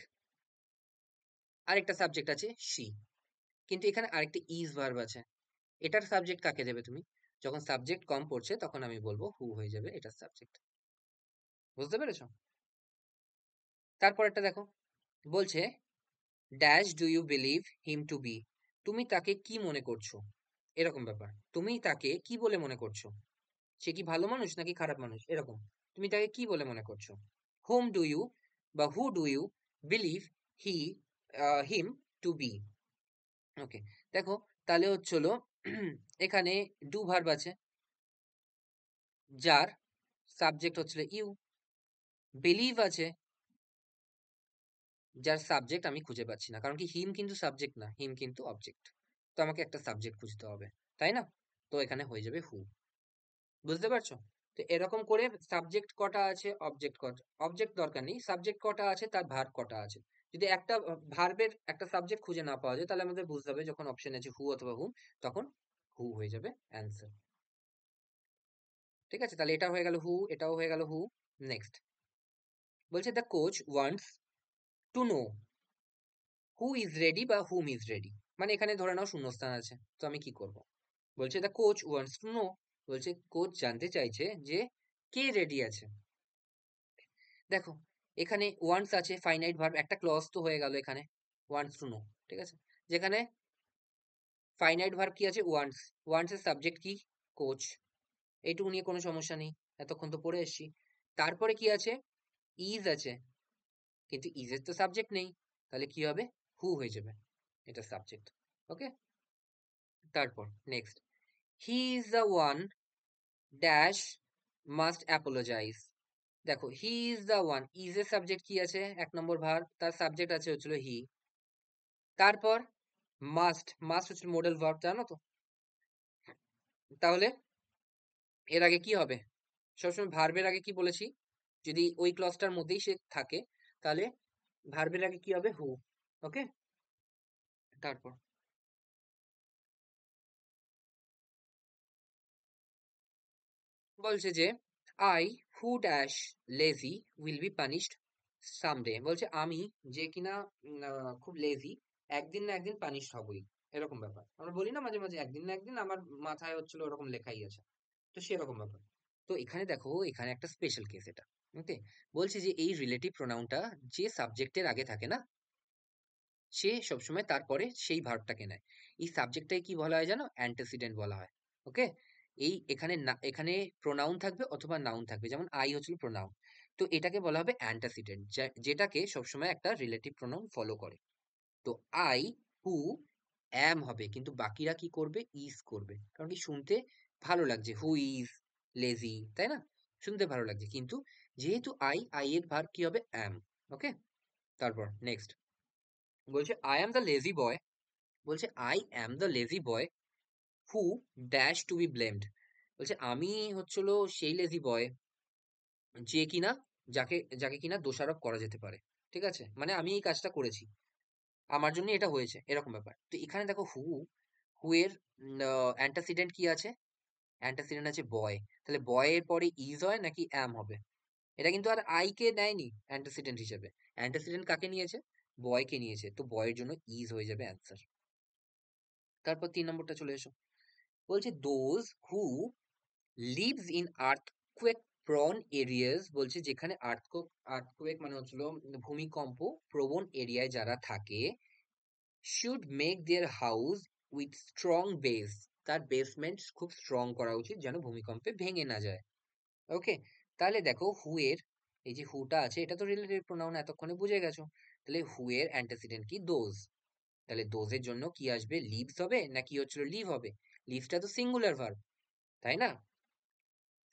আরেকটা সাবজেক্ট আছে শি, কিন্তু এখানে আরেকটা ইজ ভার্ব আছে, এটার সাবজেক্ট কাকে দেবে তুমি? যখন সাবজেক্ট কম পড়ছে তখন আমি বলবো হু হয়ে যাবে এটার সাবজেক্ট। বুঝতে পেরেছো? তারপর একটা দেখো, বলছে dash do you believe him to be, তুমি তাকে কি মনে করছো, এরকম ব্যাপার, তুমি তাকে কি বলে মনে করছো, সে কি ভালো মানুষ নাকি খারাপ মানুষ, এরকম, তুমি তাকে কি বলে মনে করছো। হোম ডু ইউ বা who do you believe he him to be. Okay, দেখো তাহলে হচ্ছিল এখানে ডু ভার্ব আছে, যার সাবজেক্ট হচ্ছিল ইউ, বিলিভ আছে, যার সাবজেক্ট আমি খুঁজে পাচ্ছি না, কারণ কি হিম কিন্তু সাবজেক্ট না, হিম কিন্তু অবজেক্ট, তো আমাকে একটা সাবজেক্ট খুঁজতে হবে, তাই না? তো এখানে হয়ে যাবে হু। বুঝতে পারছো? তো এরকম করে সাবজেক্ট কটা আছে, অবজেক্ট কটা, অবজেক্ট দরকার নেই, সাবজেক্ট কটা আছে তার ভার্ব কটা আছে। যদি একটা ভার্বের একটা সাবজেক্ট খুঁজে না পাওয়া যায়, তাহলে আমাদের বুঝতে হবে যখন অপশন আছে হু অথবা হুম, তখন হু হয়ে যাবে অ্যান্সার। ঠিক আছে, তাহলে এটা হয়ে গেল হু, এটাও হয়ে গেল হু। নেক্সট বলছে the coach wants to know who is ready বা হুম ইজ রেডি, মানে এখানে ধরে নাও শূন্যস্থান আছে, তো আমি কি করব? বলছে the coach wants to know, বলছে কোচ জানতে চাইছে যে কে রেডি আছে। দেখো এখানে ওয়ান্টস আছে, ফাইনাইট ভার্ব, একটা ক্লজ তো হয়ে গেল এখানে, ওয়ান্টস টু নো, ঠিক আছে? যেখানে ফাইনাইট ভার্ব কি আছে, ওয়ান্টস, ওয়ান্টস এর সাবজেক্ট কি, কোচ, এইটুকু নিয়ে কোনো সমস্যা নেই, এতক্ষণ তো পড়ে এসেছি। তারপরে কি আছে, ইজ আছে, কিন্তু ইজের তো সাবজেক্ট নেই, তাহলে কি হবে, হু হয়ে যাবে এটা সাবজেক্ট। ওকে, তারপর next, he is the one dash must apologise. দেখো he is the one, is এর সাবজেক্ট কি আছে, 1 নম্বর ভার্ব, তার সাবজেক্ট আছে হচ্ছিল হি। তারপর মাস্ট, মাস্ট হচ্ছে মডেল ভার্ব, জানো তো? তাহলে এর আগে কি হবে, সবসময় ভার্বের আগে কি বলেছি, যদি ওই ক্লজটার মধ্যেই সে থাকে, তাহলে ভার্বের আগে কি হবে, হু। ওকে, তারপর বলছে যে I who dash lazy will be punished someday, বলছে আমি যে কিনা খুব লেজি, একদিন না একদিন পানিশড হবই, এরকম ব্যাপার। আমরা বলি না মাঝে মাঝে একদিন না একদিন, আমার মাথায় হচ্ছিল ওরকম লেখাই আছে, তো সেরকম ব্যাপার। তো এখানে দেখো, এখানে একটা স্পেশাল কেস এটা। ওকে, বলছে যে এই রিলেটিভ প্রোনাউনটা যে সাবজেক্টের আগে থাকে না, সে সবসময় তারপরে সেই ভার্বটাকে নেয়। এই সাবজেক্টটাই কি বলা হয় জানো, অ্যান্টেসিডেন্ট বলা হয়। ওকে, এই এখানে এখানে প্রোনাউন থাকবে অথবা নাউন থাকবে, যেমন আই হচ্ছিল প্রোনাউন, তো এটাকে বলা হবে অ্যান্টাসিডেন্ট, যেটাকে সবসময় একটা রিলেটিভ প্রোনাউন ফলো করে। তো আই, হু, অ্যাম হবে, কিন্তু বাকিরা কি করবে, ইজ করবে, কারণ কি শুনতে ভালো লাগছে, হু ইজ লেজি, তাই না? শুনতে ভালো লাগছে, কিন্তু যেহেতু আই এর ভার্ব কি হবে, অ্যাম। ওকে, তারপর নেক্সট বলছে I am the lazy boy, বলছে I am the lazy boy who dash to be blamed, বলছে আমি হচ্ছিল সেই লেজি বয় যে কিনা যাকে যাকে কিনা দোষারোপ করা যেতে পারে। ঠিক আছে, মানে আমি এই কাজটা করেছি, আমার জন্য এটা হয়েছে, এরকম ব্যাপার। তো এখানে দেখো হু এর অ্যান্টাসিডেন্ট কি আছে? অ্যান্টাসিডেন্ট আছে বয়। তাহলে বয়ের পরে ইজ হয় নাকি অ্যাম হবে? এটা কিন্তু আর আই কে নেয়নি অ্যান্টাসিডেন্ট হিসেবে। অ্যান্টাসিডেন্ট কাকে নিয়েছে? বয়কে নিয়েছে, তো বয়ের জন্য ইজ হয়ে যাবে অ্যান্সার। তারপর 3 নম্বরটা চলে এসো। বলছে those who lives in earthquake prawn areas, বলছে যেখানে আর্থকুয়েক মানে হচ্ছিল ভূমিকম্প প্রবণ এরিয়ায় যারা থাকে, should make their house with strong base, তার বেসমেন্ট খুব স্ট্রং করা উচিত যেন ভূমিকম্পে ভেঙে না যায়। ওকে, তাহলে দেখো হু এর এই যে হুটা আছে এটা তো রিলেটিভ প্রোনাউন, এতক্ষণে বুঝে গেছো। তাহলে হু এর অ্যান্টাসিডেন্ট কি? দোজ। তাহলে দোজের জন্য কি আসবে? লিভস হবে না কি হচ্ছিল লিভ হবে? লিভসটা তো সিঙ্গুলার ভার্ব, তাই না?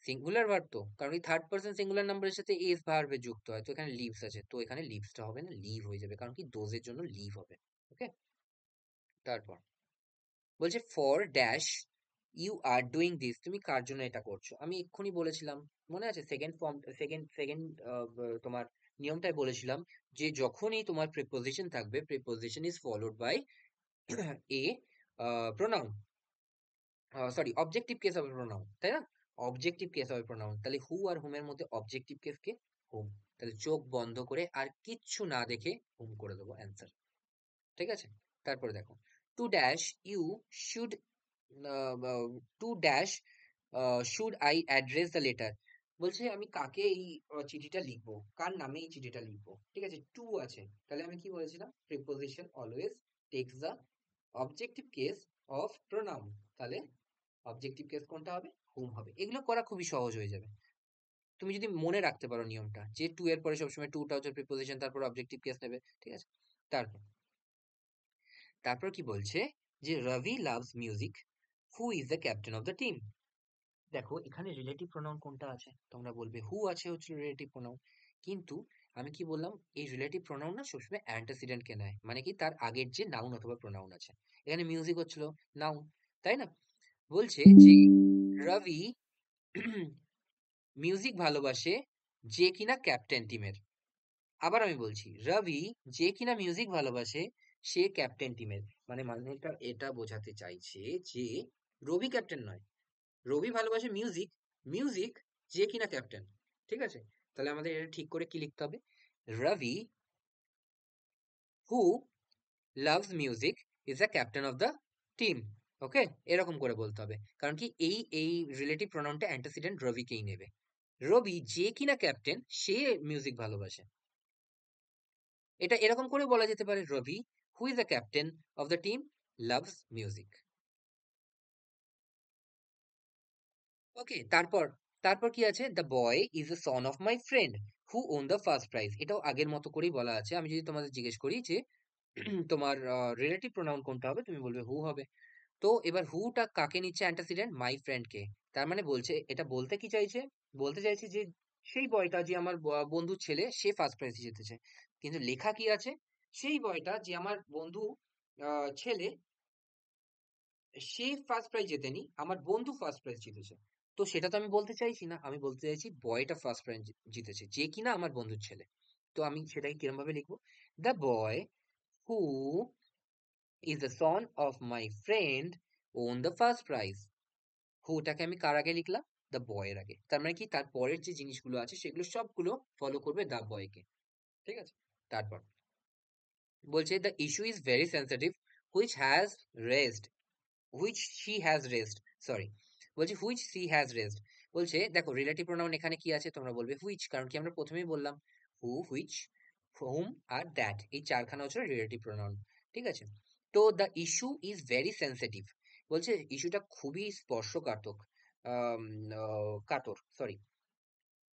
সিঙ্গুলার ভার্ব তো, কারণ এই থার্ড পারসন সিঙ্গুলার নাম্বারের সাথে এস ভার্বে যুক্ত হয়, তো এখানে লিভস আছে, তো এখানে লিভসটা হবে না, লিভ হয়ে যাবে, কারণ কি দোজের জন্য লিভ হবে। ওকে, তারপর বলছে for dash you are doing this, তুমি কার জন্য এটা করছো? আমি এক্ষুনি বলেছিলাম, মনে আছে সেকেন্ড ফর্ম, সেকেন্ড সেকেন্ড তোমার নিয়মটাই বলেছিলাম যে যখনই তোমার প্রিপোজিশন থাকবে, preposition is followed by a pronoun, sorry objective case হবে প্রোনাউন, তাই না? অবজেক্টিভ কেস হবে প্রোনাউন, তাহলে হু আর হুমের মধ্যে অবজেক্টিভ কেস কে? হুম। তাহলে চোখ বন্ধ করে আর কিচ্ছু না দেখে হুম করে দেবো অ্যান্সার। ঠিক আছে, তারপরে দেখো to dash you should, to dash should I address the letter, বলছে আমি কাকে এই চিঠিটা লিখবো, কার নামে এই চিঠিটা লিখবো। ঠিক আছে, টু আছে, তাহলে আমি কি বলেছিলাম? Preposition always takes the objective case of pronoun, তাহলে অবজেক্টিভ কেস কোনটা হবে? হুম হবে। এগুলো করা খুবই সহজ হয়ে যাবে তুমি যদি মনে রাখতে পারো নিয়মটা, যে টু এর পরে সবসময় টুটা হচ্ছে প্রিপোজিশন, তারপর অবজেক্টিভ কেস নেবে। ঠিক আছে, তারপর তারপর কি বলছে যে Ravi loves music, who is the captain of the team. দেখো এখানে রিলেটিভ প্রোনাউন কোনটা আছে? তোমরা বলবে হু আছে হচ্ছে রিলেটিভ প্রোনাউন, কিন্তু আমি কি বললাম? এই রিলেটিভ প্রোনাউন না সবসময় অ্যান্টাসিডেন্ট কে নেয়, মানে কি তার আগের যে নাউন অথবা প্রোনাউন আছে। এখানে মিউজিক হচ্ছিল নাউন, তাই না? বলছে যে রবি মিউজিক ভালোবাসে যে কিনা ক্যাপ্টেন টিমের। আবার আমি বলছি, রবি যে কিনা মিউজিক ভালোবাসে সে ক্যাপ্টেন টিমের, মানে এটা এটা বোঝাতে চাইছে যে রবি ক্যাপ্টেন নয়, রবি ভালোবাসে মিউজিক, মিউজিক যে কিনা ক্যাপ্টেন। ঠিক আছে, তাহলে আমাদের এটা ঠিক করে কি লিখতে হবে? Ravi who loves music is the captain of the team. Okay, এরকম করে বলতে হবে, কারণ কি এই এই রিলেটিভ প্রোনাউনটা অ্যান্টাসিডেন্ট রবিকেই নেবে। রবি যে কিনা ক্যাপ্টেন সে মিউজিক ভালোবাসে, এটা এরকম করে বলা যেতে পারে, Ravi who is the captain of the team loves music. Okay, তারপর তারপর কি আছে? The boy is the son of my friend who won the first prize, এটাও আগের মতো করেই বলা আছে। আমি যদি তোমাদের জিজ্ঞেস করি যে তোমার রিলেটিভ প্রোনাউন কোনটা হবে, তুমি বলবে হু হবে। তো এবার হুটা কাকে নিচ্ছে অ্যান্টাসিডেন্ট? মাই ফ্রেন্ডকে। তার মানে বলছে, এটা বলতে কি চাইছে? বলতে চাইছে যে সেই বয়টা যে আমার বন্ধুর ছেলে সে ফার্স্ট প্রাইজ জিতেছে, কিন্তু লেখা কি আছে? সেই বয়টা যে আমার বন্ধু ছেলে সে ফার্স্ট প্রাইজ জেতেনি, আমার বন্ধু ফার্স্ট প্রাইজ জিতেছে। তো সেটা তো আমি বলতে চাইছি না, আমি বলতে চাইছি বয়টা ফার্স্ট প্রাইজ জিতেছে যে কিনা আমার বন্ধুর ছেলে। তো আমি সেটাকে কিরম ভাবে লিখবো? The boy who is the son of my friend won the first prize. হুটাকে আমি কার আগে লিখলাম? দ্য বয়ের আগে। তার মানে কি তার পরের যে জিনিসগুলো আছে সেগুলো সবগুলো ফলো করবে দ্য বয়কে। ঠিক আছে, তারপর বলছে the issue is very sensitive which has raised, which she has raised, sorry, বলছে হুইচ শি হ্যাজ রেজড। বলছে দেখো রিলেটিভ প্রোনাউন এখানে কি আছে? তোমরা বলবে হুইচ, কারণ কি আমরা প্রথমেই বললাম হু, হুইচ, হুম আর দ্যাট, এই চারখানা হচ্ছে রিলেটিভ প্রোনাউন। ঠিক আছে, তো the issue is very sensitive, বলছে ইস্যুটা খুবই স্পর্শকাতর, কাতর, sorry,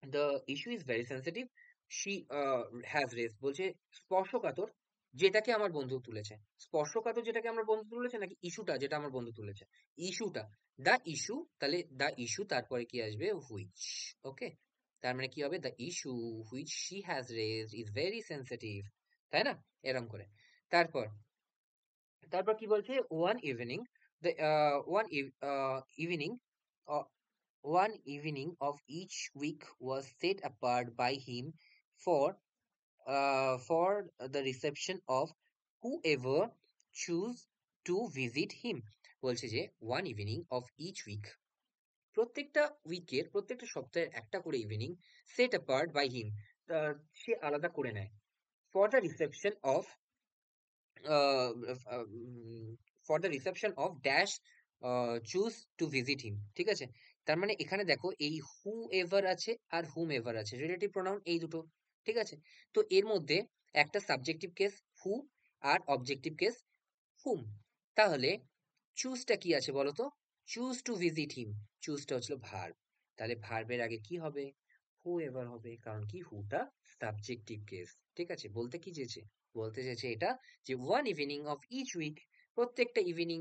the issue is very sensitive she has raised, বলছে স্পর্শকাতর যেটাকে আমার বন্ধু তুলেছে। স্পর্শকাতর যেটাকে আমার বন্ধু তুলেছে নাকি ইস্যুটা যেটা আমার বন্ধু তুলেছে? ইস্যুটা, দ্য ইস্যু, তাহলে দ্য ইস্যু তারপরে কি আসবে? হুইচ। ওকে, তার মানে কি হবে? The issue which she has raised is very sensitive, তাই না? এরম করে। তারপর তারপর কি বলছে? One evening, one evening One evening of each week was set apart by him for the reception of whoever choose to visit him. বলছে যে one evening of each week, প্রত্যেকটা সপ্তাহের একটা করে evening set apart by him, সে আলাদা করে নেয় for the reception of for the reception of dash choose to visit him. ঠিক আছে, তার মানে এখানে দেখো এই হু এভার আছে আর হুম এভার আছে, রিলেটিভ প্রোনাউন এই দুটো। ঠিক আছে, তো এর মধ্যে একটা সাবজেক্টিভ কেস হু আর অবজেক্টিভ কেস হুম। তাহলে চুজটা কি আছে বলো তো? চুজ টু ভিজিট হিম, চুজটা হচ্ছিল ভার্ব, তাহলে ভার্বের আগে কি হবে? হু এভার হবে, কারণ কি হুটা সাবজেক্টিভ কেস। ঠিক আছে, বলতে কি চেয়েছে? বলতে চেয়েছে এটা যে one evening of each week, প্রত্যেকটা ইভিনিং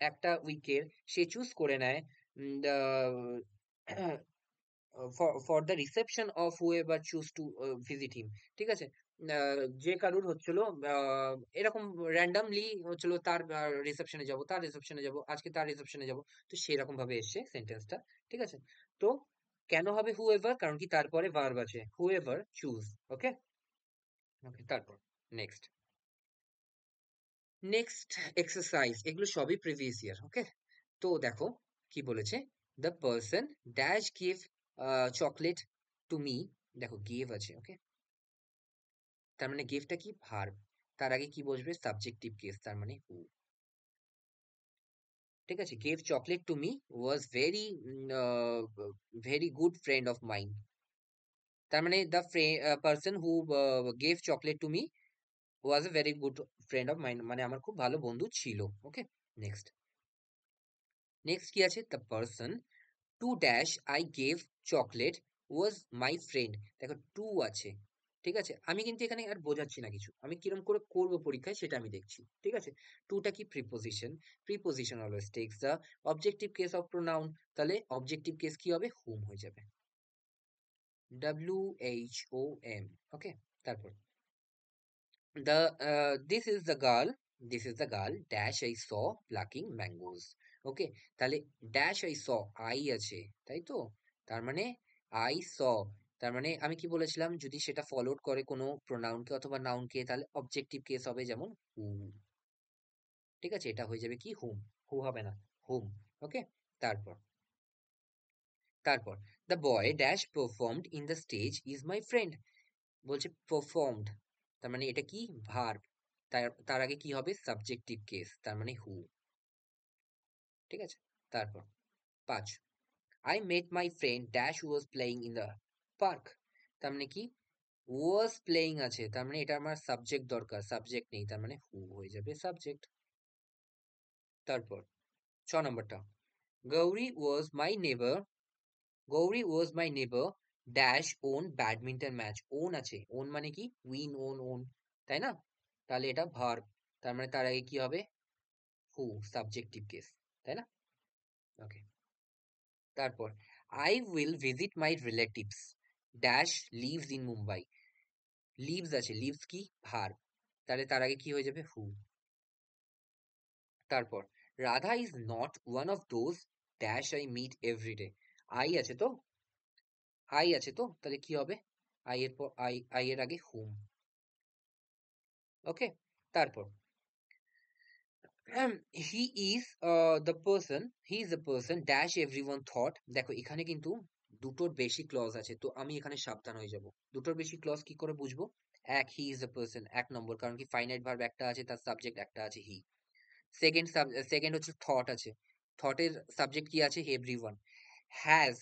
একটা উইকের সে চুজ করে নেয় for the reception of whoever choose to visit him. ঠিক আছে, যে কারুর হচ্ছিল এরকম র্যান্ডামলি হচ্ছিল তার রিসেপশনে যাব, তার রিসেপশনে যাব, আজকে তার রিসেপশনে যাব, তো সেরকম ভাবে এসছে সেন্টেন্সটা। ঠিক আছে, তো কেন হবে হুএভার? কারণ কি তারপরে ভার্ব আছে হুএভার চুজ। ওকে, ওকে, তারপর নেক্সট নেক্সট এক্সারসাইজ, এগুলো সবই প্রিভিয়াস ইয়ার। ওকে, তো দেখো কি বলেছে, the person dash give chocolate to me, দেখো গিভ আছে। ওকে, তার মানে গিভটা কি ভার্ব, তার আগে কি বসবে? সাবজেক্টিভ কেস, তার মানে হু। ঠিক আছে, gave chocolate to me was very good friend of mine, তার মানে the person who gave chocolate to me was a very good friend of mine, মানে আমার খুব ভালো বন্ধু ছিল। ওকে, নেক্সট নেক্সট কি আছে? The person to dash I gave chocolate was my friend, দেখো টু আছে। ঠিক আছে, আমি কিন্তু এখানে আর বোঝাচ্ছি না কিছু, আমি কিরম করে করবো পরীক্ষায় সেটা আমি দেখছি। ঠিক আছে, টুটা কি preposition, preposition always tax the objective case of pronoun, তাহলে অবজেক্টিভ কেস কি হবে? হুম হয়ে যাবে, WHOM। ওকে, তারপর this is the girl dash I saw plucking mangoes। ওকে, তাহলে ড্যাশ আই স, আই আছে তাই তো, তার মানে আই স, তার মানে আমি কি বলেছিলাম, যদি সেটা ফলোড করে কোনো প্রোনাউনকে অথবা নাউনকে, তাহলে অবজেক্টিভ কেস হবে, যেমন হু। ঠিক আছে, এটা হয়ে যাবে কি হুম, হু হবে না, হুম। ওকে, তারপর তারপর the boy dash performed in the stage is my friend, বলছে পারফর্মড, তার মানে এটা কি ভার্ব, তার তার আগে কি হবে? সাবজেক্টিভ কেস, তার মানে হু। ঠিক আছে, তারপর 5, I met my friend dash was playing in the park, তার মানে কি ওয়াজ প্লেয়িং আছে, তার মানে এটা আমার সাবজেক্ট দরকার, সাবজেক্ট নেই, তার মানে হু হয়ে যাবে সাবজেক্ট। তারপর 6 নম্বরটা, গৌরী ওয়াজ মাই নেবার, Gauri was my neighbour dash won badminton match, won আছে, ওন মানে কি উইন, ওন ওন, তাই না? তাহলে এটা ভার্ব, তার মানে তার আগে কি হবে? হু, সাবজেক্টিভ কেস, তাই না? ওকে, তারপর I will visit my relatives dash lives in Mumbai, lives আছে, লিভস কি ভার্ব, তাহলে তার আগে কি হয়ে যাবে? হু। তারপর Radha is not one of those dash I meet everyday, I আছে তো, আই আছে তো, তাহলে কি হবে? আই এর পর আই এর আগে হুম। ওকে, তারপর he is he is the person dash everyone thought, দেখো এখানে কিন্তু দুটোর বেশি ক্লজ আছে, তো আমি এখানে সাবধান হয়ে যাব। দুটোর বেশি ক্লজ কি করে বুঝবো? এক, হি ইজ দ্য পার্সন, এক নম্বর, কারণ কি ফাইনাইট ভার্ব একটা আছে, তার সাবজেক্ট একটা আছে হি। সেকেন্ড সেকেন্ড হচ্ছে থট আছে, থটের সাবজেক্ট কি আছে? Everyone. Has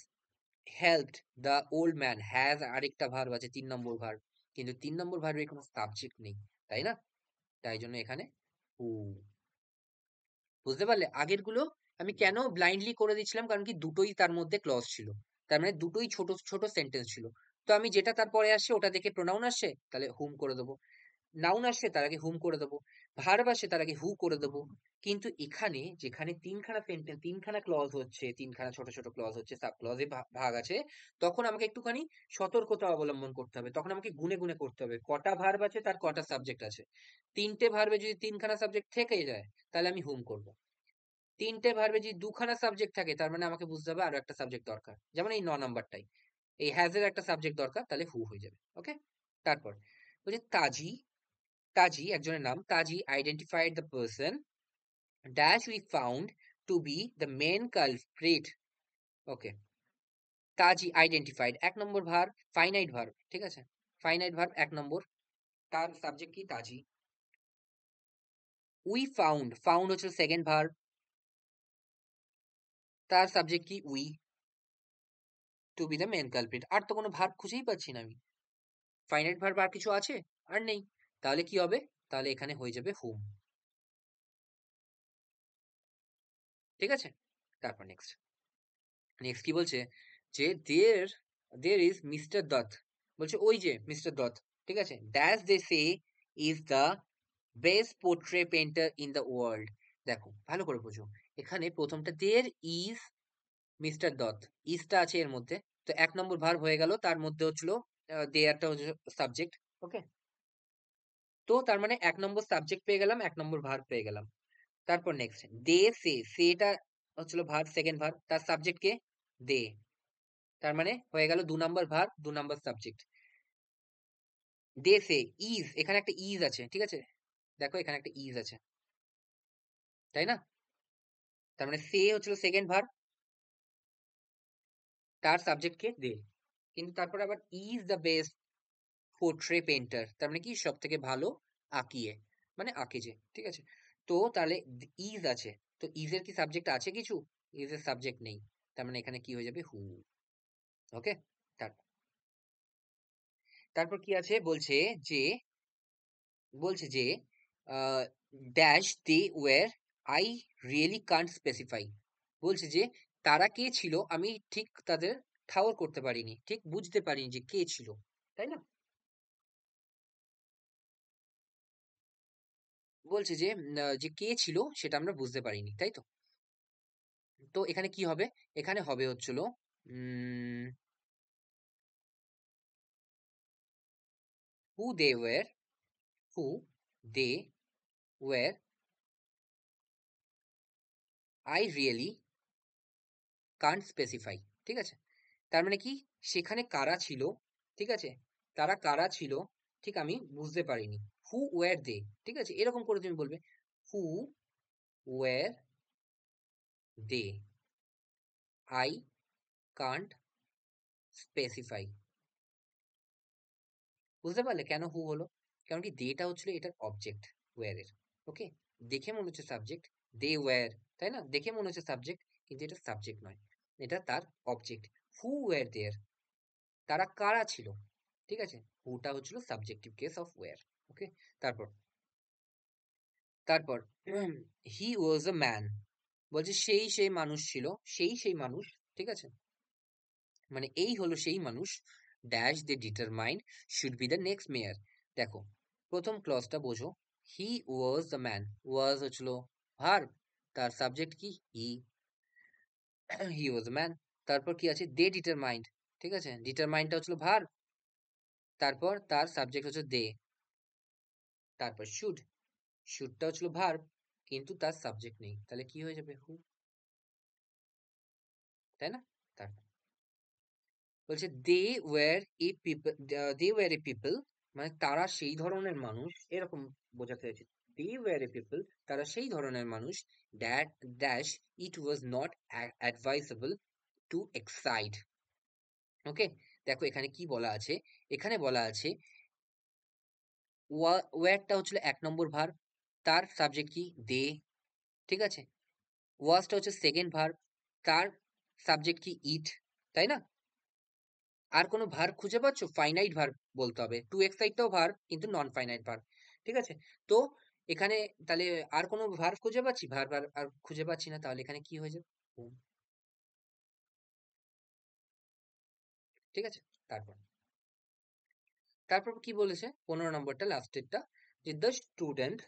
helped the old man, has আরেকটা ভার্ব আছে, 3 নম্বর ভার্ব, কিন্তু 3 নম্বর ভার্বের কোনো সাবজেক্ট নেই, তাই না? তাই জন্য এখানে হু। বুঝতে পারলে আগের গুলো আমি কেন ব্লাইন্ডলি করে দিচ্ছিলাম? কারণ কি দুটোই তার মধ্যে ক্লজ ছিল, তার মানে দুটোই ছোট ছোট সেন্টেন্স ছিল, তো আমি যেটা তারপরে আসছে ওটা দেখে প্রোনাউন আসছে তাহলে হুম করে দেবো, নাউন আসছে তার আগে হুম করে দেবো, ভার্ব আসছে তার আগে হু করে দেবো। কিন্তু এখানে যেখানে তিনখানা সেন্টেন্স, তিনখানা ক্লজ হচ্ছে, তিনখানা ছোট ছোট ক্লজ হচ্ছে, সাব ক্লজে ভাগ আছে, তখন আমাকে একটুখানি সতর্কতা অবলম্বন করতে হবে, তখন আমাকে গুনে গুনে করতে হবে কটা ভার্ব আছে, তার কটা সাবজেক্ট আছে। তিনটে ভার্বে যদি তিনখানা সাবজেক্ট থেকে যায় তাহলে আমি হুম করব। তিনটে ভার্বে যদি দুখানা সাবজেক্ট থাকে তার মানে আমাকে বুঝতে হবে আরো একটা সাবজেক্ট দরকার, যেমন এই 9 নাম্বারটাই, এই হ্যাজ এর একটা সাবজেক্ট দরকার, তাহলে হু হয়ে যাবে। ওকে, তারপর বলছে তাজি, তাজি একজনের নাম, Taji identified the person dash we found to be the main culprit. Okay, Taji identified 1 নম্বর ভার্ব, ফাইনাইট ভার্ব, ঠিক আছে, ফাইনাইট ভার্ব 1 নম্বর, তার সাবজেক্ট কি তাজি। উই ফাউন্ড, ফাউন্ড হচ্ছে সেকেন্ড ভার্ব, তার সাবজেক্ট কি we, to be the main culprit. আর তো কোনো ভার্ব খুঁজেই পাচ্ছি না আমি, ফাইনাইট ভার্ব আর কিছু আছে? আর নেই। তাহলে কি হবে? তাহলে এখানে হয়ে যাবে হুম। ঠিক আছে, তারপর নেক্সট, নেক্সট কি বলছে যে দেয়ার ইজ মিস্টার দত্ত, বলছে ওই যে মিস্টার দত্ত, ঠিক আছে, that they say is the best portrait painter in the world. দেখো ভালো করে বোঝো, এখানে প্রথমটা দেয়ার ইজ মিস্টার দত্ত, ইজটা আছে এর মধ্যে, তো 1 নম্বর ভার্ব হয়ে গেল, তার মধ্যে হচ্ছিল দেয়ারটা হচ্ছে সাবজেক্ট। ওকে, তো তার মানে 1 নম্বর সাবজেক্ট পেয়ে গেলাম, 1 নম্বর ভার্ব পেয়ে গেলাম। তারপর নেক্সট দে সে, সেটা হচ্ছিল ভার্ব, সেকেন্ড ভার্ব, তার সাবজেক্ট কে দে, তার মানে হয়ে গেল 2 নম্বর ভার্ব, 2 নম্বর সাবজেক্ট। দে সে, ইজ, এখানে একটা ইজ আছে, ঠিক আছে, দেখো এখানে একটা ইজ আছে, তাই না, তার মানে সে হচ্ছিল সেকেন্ড ভার্ব, তার সাবজেক্ট কে দে, কিন্তু তারপর আবার is the best portrait painter, তার মানে কি সব থেকে ভালো আঁকিয়ে, মানে আঁকে যে, ঠিক আছে, তো তাহলে ইজ আছে, তো ইজের কি সাবজেক্ট আছে কিছু? ইজের সাবজেক্ট নেই, তার মানে এখানে কি হয়ে যাবে হু। ওকে, তারপর কি আছে বলছে যে, বলছে যে dash they were, I really can't specify, বলছে যে তারা কে ছিল আমি ঠিক তাদের ঠাওর করতে পারিনি, ঠিক বুঝতে পারিনি যে কে ছিল, তাই না, বলছে যে যে কে ছিল সেটা আমরা বুঝতে পারিনি, তাই তো। তো এখানে কি হবে? এখানে হবে হচ্ছিল who they were, who they were, I really can't specify, ঠিক আছে, তার মানে কি সেখানে কারা ছিল, ঠিক আছে, তারা কারা ছিল ঠিক আমি বুঝতে পারিনি, হু ওয়ার দে, ঠিক আছে, এরকম করে তুমি বলবে who were they, I can't specify. বুঝতে পারলে কেন হু হলো? কারণ কি দেটা হচ্ছিল এটার অবজেক্ট ওয়্যার এর। ওকে, দেখে মনে হচ্ছে সাবজেক্ট, দে ওয়্যার, তাই না, দেখে মনে হচ্ছে সাবজেক্ট, কিন্তু এটা সাবজেক্ট নয়, এটা তার অবজেক্ট। হু ওয়্যার দেয়ার, তারা কারা ছিল, ঠিক আছে, হুটা হচ্ছিল সাবজেক্টিভ কেস অফ ওয়্যার। ওকে, তারপর তারপর হি ওয়াজ আ ম্যান, বলছে সেই মানুষ ছিল, সেই মানুষ, ঠিক আছে, মানে এই হলো সেই মানুষ, dash they determined should be the next mayor. দেখো প্রথম ক্লজটা বোঝো, হি ওয়াজ দ্য ম্যান, ওয়াজ হচ্ছিল ভার্ব, তার সাবজেক্ট কি হি, হি ওয়াজ দ্য ম্যান, তারপর কি আছে দে ডিটারমাইন্ড, ঠিক আছে, ডিটারমাইন্ডটা হচ্ছিল ভার্ব, তারপর তার সাবজেক্ট হচ্ছে দে, তারপর শুড, শুডটা হচ্ছিল ভার্ব, কিন্তু তার সাবজেক্ট নেই, তাহলে কি হয়ে যাবে হু, তাই না। তারপর বলছে they were a people, they were a people, মানে তারা সেই ধরনের মানুষ, এরকম বোঝাতে চাইছে, দে ওয়ার এ পিপল, তারা সেই ধরনের মানুষ, that dash it was not advisable to excite. Okay, দেখো এখানে কি বলা আছে, এখানে বলা আছে ওয়ারটা হচ্ছিল 1 নম্বর ভার্ব, তার সাবজেক্ট কি দে, ঠিক আছে, ওয়াজটা হচ্ছে সেকেন্ড ভার্ব, তার সাবজেক্ট কি ইট, তাই না, আর কোনো ভার্ব খুঁজে পাচ্ছ? ফাইনাইট ভার্ব বলতে হবে, টু এক্সাইটটাও ভার্ব কিন্তু নন ফাইনাইট ভার্ব, ঠিক আছে, তো এখানে তাহলে আর কোনো ভার্ব খুঁজে পাচ্ছি? ভার্ব আর খুঁজে পাচ্ছি না, তাহলে এখানে কি হয়ে যাবে হুম, ঠিক আছে, তারপর তারপর কি বলেছে 15 নম্বরটা লাস্টেরটা, যে the student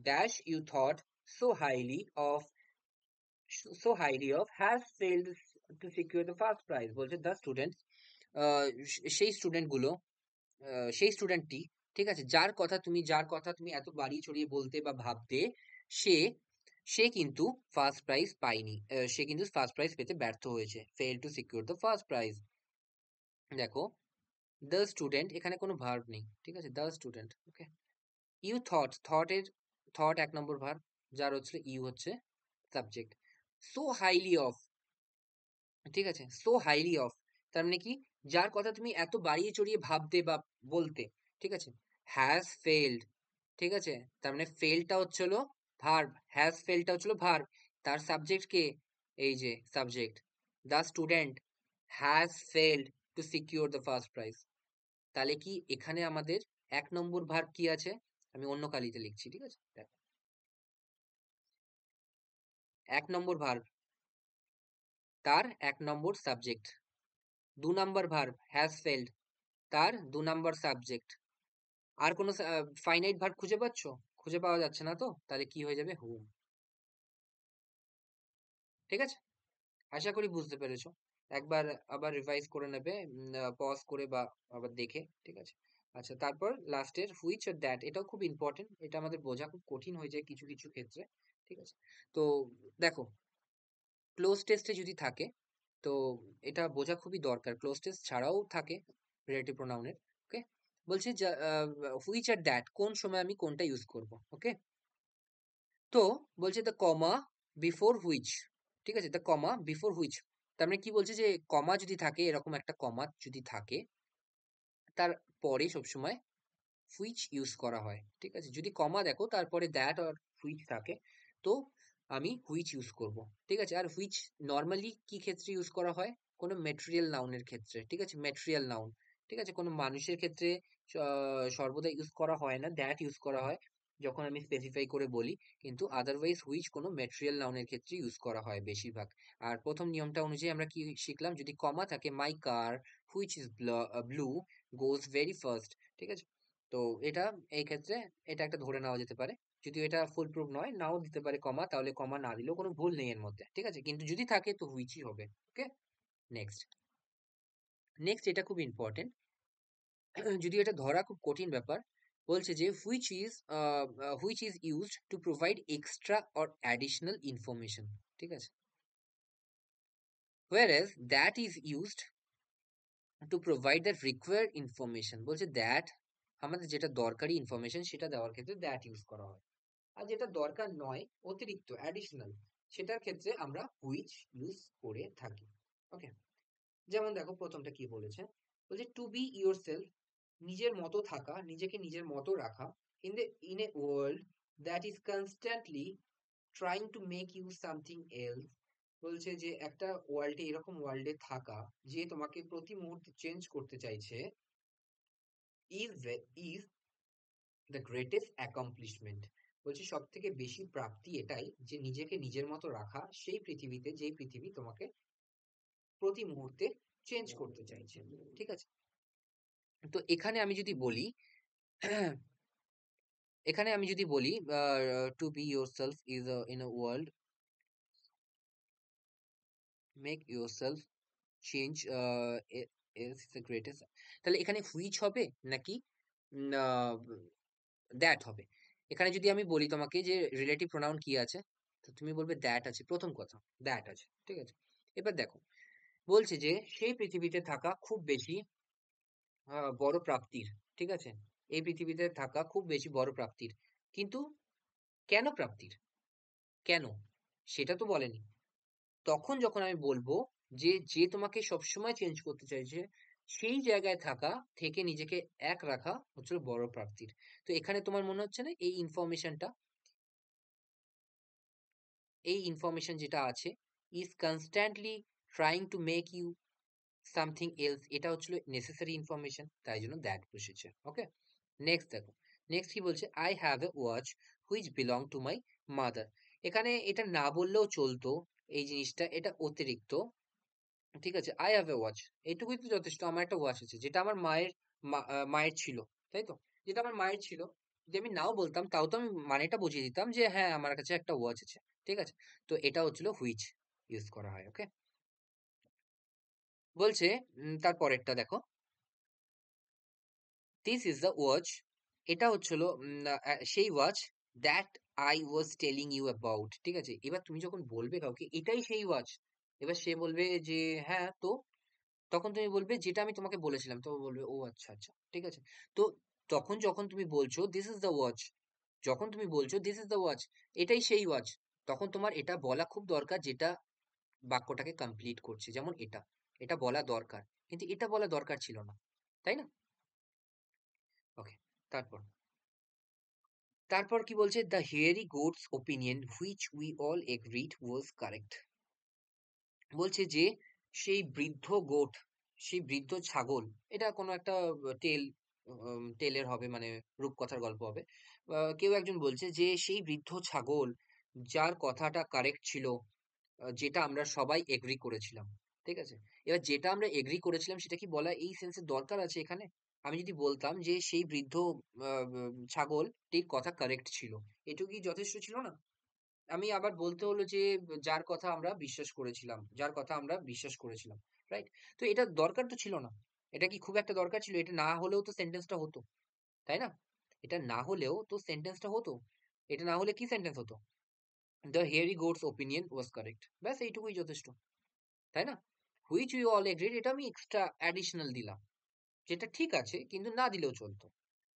dash you thought so highly of, has failed to secure the first prize, বলছে দ্য স্টুডেন্ট, সেই স্টুডেন্ট গুলো, সেই স্টুডেন্টটি, ঠিক আছে, যার কথা তুমি এত বাড়িয়ে চড়িয়ে বলতে বা ভাবতে, সে সে কিন্তু ফার্স্ট প্রাইজ পায়নি, সে কিন্তু ফার্স্ট প্রাইজ পেতে ব্যর্থ হয়েছে, fail to secure the first prize. দেখো দ্য স্টুডেন্ট, এখানে কোনো ভার্ব নেই, ঠিক আছে, the student, okay. You thought, thought এক নম্বর ভার্ব, যার হচ্ছে ইউ হচ্ছে সাবজেক্ট। সো হাইলি অফ, ঠিক আছে, সো হাইলি অফ, তার মানে কি, যার কথা তুমি এত বাড়িয়ে চড়িয়ে ভাবতে বা বলতে, ঠিক আছে। হ্যাজ ফেলড, ঠিক আছে, তার মানে ফেলটা হচ্ছে হলো ভার্ব, হ্যাজ ফেলটা হচ্ছে হলো ভার্ব, তার সাবজেক্ট কে, এই যে subject, the student has failed two secure the first prize. তাহলে কি এখানে আমাদের এক নম্বর ভার্ব কি আছে, আমি অন্য কালিতে লিখছি, ঠিক আছে, দেখো এক নম্বর ভার্ব, তার এক নম্বর সাবজেক্ট, দু নম্বর ভার্ব হ্যাজ ফেলড, তার দু নম্বর সাবজেক্ট। আর কোনো ফাইনাইট ভার্ব খুঁজে পাচ্ছ? খুঁজে পাওয়া যাচ্ছে না তো, তাহলে কি হয়ে যাবে, হুম। ঠিক আছে, আশা করি বুঝতে পেরেছো। একবার আবার রিভাইজ করে নেবে, পজ করে বা আবার দেখে, ঠিক আছে। আচ্ছা, তারপর লাস্টের হুইচ আর দ্যাট, এটাও খুব ইম্পর্টেন্ট, এটা আমাদের বোঝা খুব কঠিন হয়ে যায় কিছু কিছু ক্ষেত্রে, ঠিক আছে। তো দেখো, ক্লোজ টেস্টে যদি থাকে, তো এটা বোঝা খুবই দরকার, ক্লোজ টেস্ট ছাড়াও থাকে রিলেটিভ প্রোনাউনের, ওকে। বলছে হুইচ আর দ্যাট, কোন সময় আমি কোনটা ইউজ করব, ওকে। তো বলছে দ্য কমা বিফোর হুইচ, ঠিক আছে, দ্য কমা বিফোর হুইচ, তার মানে কি বলছে, যে কমা যদি থাকে, এরকম একটা কমা যদি থাকে, তার পরে সবসময় হুইচ ইউজ করা হয়, ঠিক আছে। যদি কমা দেখো তারপরে দ্যাট আর হুইচ থাকে, তো আমি হুইচ ইউজ করব, ঠিক আছে। আর হুইচ নর্মালি কি ক্ষেত্রে ইউজ করা হয়, কোনো ম্যাটেরিয়াল নাউনের ক্ষেত্রে, ঠিক আছে, ম্যাটেরিয়াল নাউন, ঠিক আছে। কোনো মানুষের ক্ষেত্রে সর্বদা ইউজ করা হয় না, দ্যাট ইউজ করা হয় যখন আমি স্পেসিফাই করে বলি, কিন্তু আদারওয়াইজ হুইচ কোনো ম্যাটেরিয়াল নাউনের ক্ষেত্রে ইউজ করা হয় বেশিরভাগ। আর প্রথম নিয়মটা অনুযায়ী আমরা কি শিখলাম, যদি কমা থাকে, my car which is blue goes very first, ঠিক আছে। তো এটা, এই ক্ষেত্রে এটা একটা ধরে নেওয়া যেতে পারে, যদিও এটা ফুল প্রুফ নয়, নাও দিতে পারে কমা, তাহলে কমা না দিলেও কোনো ভুল নেই এর মধ্যে, ঠিক আছে, কিন্তু যদি থাকে তো হুইচই হবে, ওকে। নেক্সট, নেক্সট এটা খুব ইম্পর্টেন্ট, যদিও এটা ধরা খুব কঠিন ব্যাপার। বলছে যে which is used to provide extra or additional information, ঠিক আছে, whereas that is used to provide the required information। বলছে দ্যাট, আমাদের যেটা দরকারি ইনফরমেশন সেটা দেওয়ার ক্ষেত্রে দ্যাট ইউজ করা হয়, আর যেটা দরকার নয়, অতিরিক্ত অ্যাডিশনাল, সেটার ক্ষেত্রে আমরা হুইচ ইউজ করে থাকি, ওকে। যেমন দেখো প্রথমটা কি বলেছে, বলছে টু বি ইয়োর সেলফ, নিজের মতো থাকা, নিজেকে নিজের মতো রাখা, in a world that is constantly trying to make you something else. বলছে যে একটা ওয়ার্ল্ডে, এরকম ওয়ার্ল্ডে থাকা যে তোমাকে প্রতি মুহূর্তে চেঞ্জ করতে চাইছে, is is the greatest accomplishment. বলছি সব থেকে বেশি প্রাপ্তি এটাই, যে নিজেকে নিজের মতো রাখা সেই পৃথিবীতে, যেই পৃথিবী তোমাকে প্রতি মুহূর্তে চেঞ্জ করতে চাইছে, ঠিক আছে। তো এখানে আমি যদি বলি, এখানে আমি যদি বলি to be yourself is in a world, make yourself change is the greatest, তাহলে এখানে হুইচ হবে নাকি দ্যাট হবে? এখানে যদি আমি বলি তোমাকে যে রিলেটিভ প্রোনাউন কি আছে, তো তুমি বলবে দ্যাট আছে, প্রথম কথা দ্যাট আছে, ঠিক আছে। এবার দেখো, বলছে যে সেই পৃথিবীতে থাকা খুব বেশি বড় প্রাপ্তির, ঠিক আছে, এই পৃথিবীতে থাকা খুব বেশি বড় প্রাপ্তির, কিন্তু কেন প্রাপ্তির, কেন, সেটা তো বলেনি। তখন যখন আমি বলবো যে যে তোমাকে সবসময় চেঞ্জ করতে চাইছে, সেই জায়গায় থাকা থেকে নিজেকে এক রাখা হচ্ছে বড় প্রাপ্তির। তো এখানে তোমার মনে হচ্ছে না এই ইনফরমেশনটা, এই ইনফরমেশন যেটা আছে, is constantly trying to make you something else, এটা হচ্ছিল নেসেসারি ইনফরমেশন, তাই জন্য দ্যাট বসেছে, ওকে। নেক্সট দেখো, নেক্সট কি বলছে, I have a watch which belong to my mother. এখানে এটা না বললেও চলতো, এই জিনিসটা এটা অতিরিক্ত, ঠিক আছে। আই হ্যাভ এ ওয়াচ, এইটুকুই তো যথেষ্ট, আমার একটা ওয়াচ আছে যেটা আমার মায়ের ছিল, তাই তো, যেটা আমার মায়ের ছিল, যদি আমি নাও বলতাম তাও তো আমি মানেটা বুঝিয়ে দিতাম যে হ্যাঁ আমার কাছে একটা ওয়াচ আছে, ঠিক আছে। তো এটা হচ্ছিল হুইচ ইউজ করা হয়, ওকে। বলছে তারপরেরটা দেখো, দিস ইজ দ্য ওয়াচ, এটা হচ্ছিল সেই watch that I was telling you about, ঠিক আছে? এবার তুমি যখন বলবে কাউকে এটাই সেই ওয়াচ, এবার সে বলবে যে হ্যাঁ তো, তখন তুমি বলবে যেটা আমি তোমাকে বলেছিলাম, তো ও বলবে ও আচ্ছা আচ্ছা, ঠিক আছে? তো তখন যখন তুমি বলছো দিস ইজ দ্য ওয়াচ, যখন তুমি বলছো দিস ইজ দ্য ওয়াচ, এটাই সেই ওয়াচ, তখন তোমার এটা বলা খুব দরকার যেটা বাক্যটাকে কমপ্লিট করছে। যেমন এটা, এটা বলা দরকার, কিন্তু এটা বলা দরকার ছিল না, তাই না? ওকে, তারপর তারপর কি বলছে, the hairy goat's opinion which we all agreed was correct. বলছে যে সেই বৃদ্ধ গোট, সেই বৃদ্ধ ছাগল, এটা কোনো একটা টেল, টেলের হবে, মানে রূপকথার গল্প হবে। কেউ একজন বলছে যে সেই বৃদ্ধ ছাগল যার কথাটা কারেক্ট ছিল, যেটা আমরা সবাই এগ্রি করেছিলাম, ঠিক আছে? এবার যেটা আমরা এগ্রি করেছিলাম সেটা কি বলা এই সেন্সের দরকার আছে এখানে? আমি যদি বলতাম যে সেই বৃদ্ধ ছাগলটির কথা কারেক্ট ছিল, এটুকুই যথেষ্ট ছিল না? আমি আবার বলতে হলো যে যার কথা আমরা বিশ্বাস করেছিলাম, যার কথা আমরা বিশ্বাস করেছিলাম, রাইট? তো এটা দরকার তো ছিল না। এটা কি খুব একটা দরকার ছিল? এটা না হলেও তো সেন্টেন্সটা হতো, তাই না? এটা না হলেও তো সেন্টেন্সটা হতো। এটা না হলে কি সেন্টেন্স হতো? The hairy goat's opinion was correct, ব্যাস এইটুকুই যথেষ্ট, তাই না? হুইচ উই অল এগ্রিড, এটা আমি এক্সট্রা অ্যাডিশনাল দিলাম, যেটা ঠিক আছে কিন্তু না দিলেও চলতো,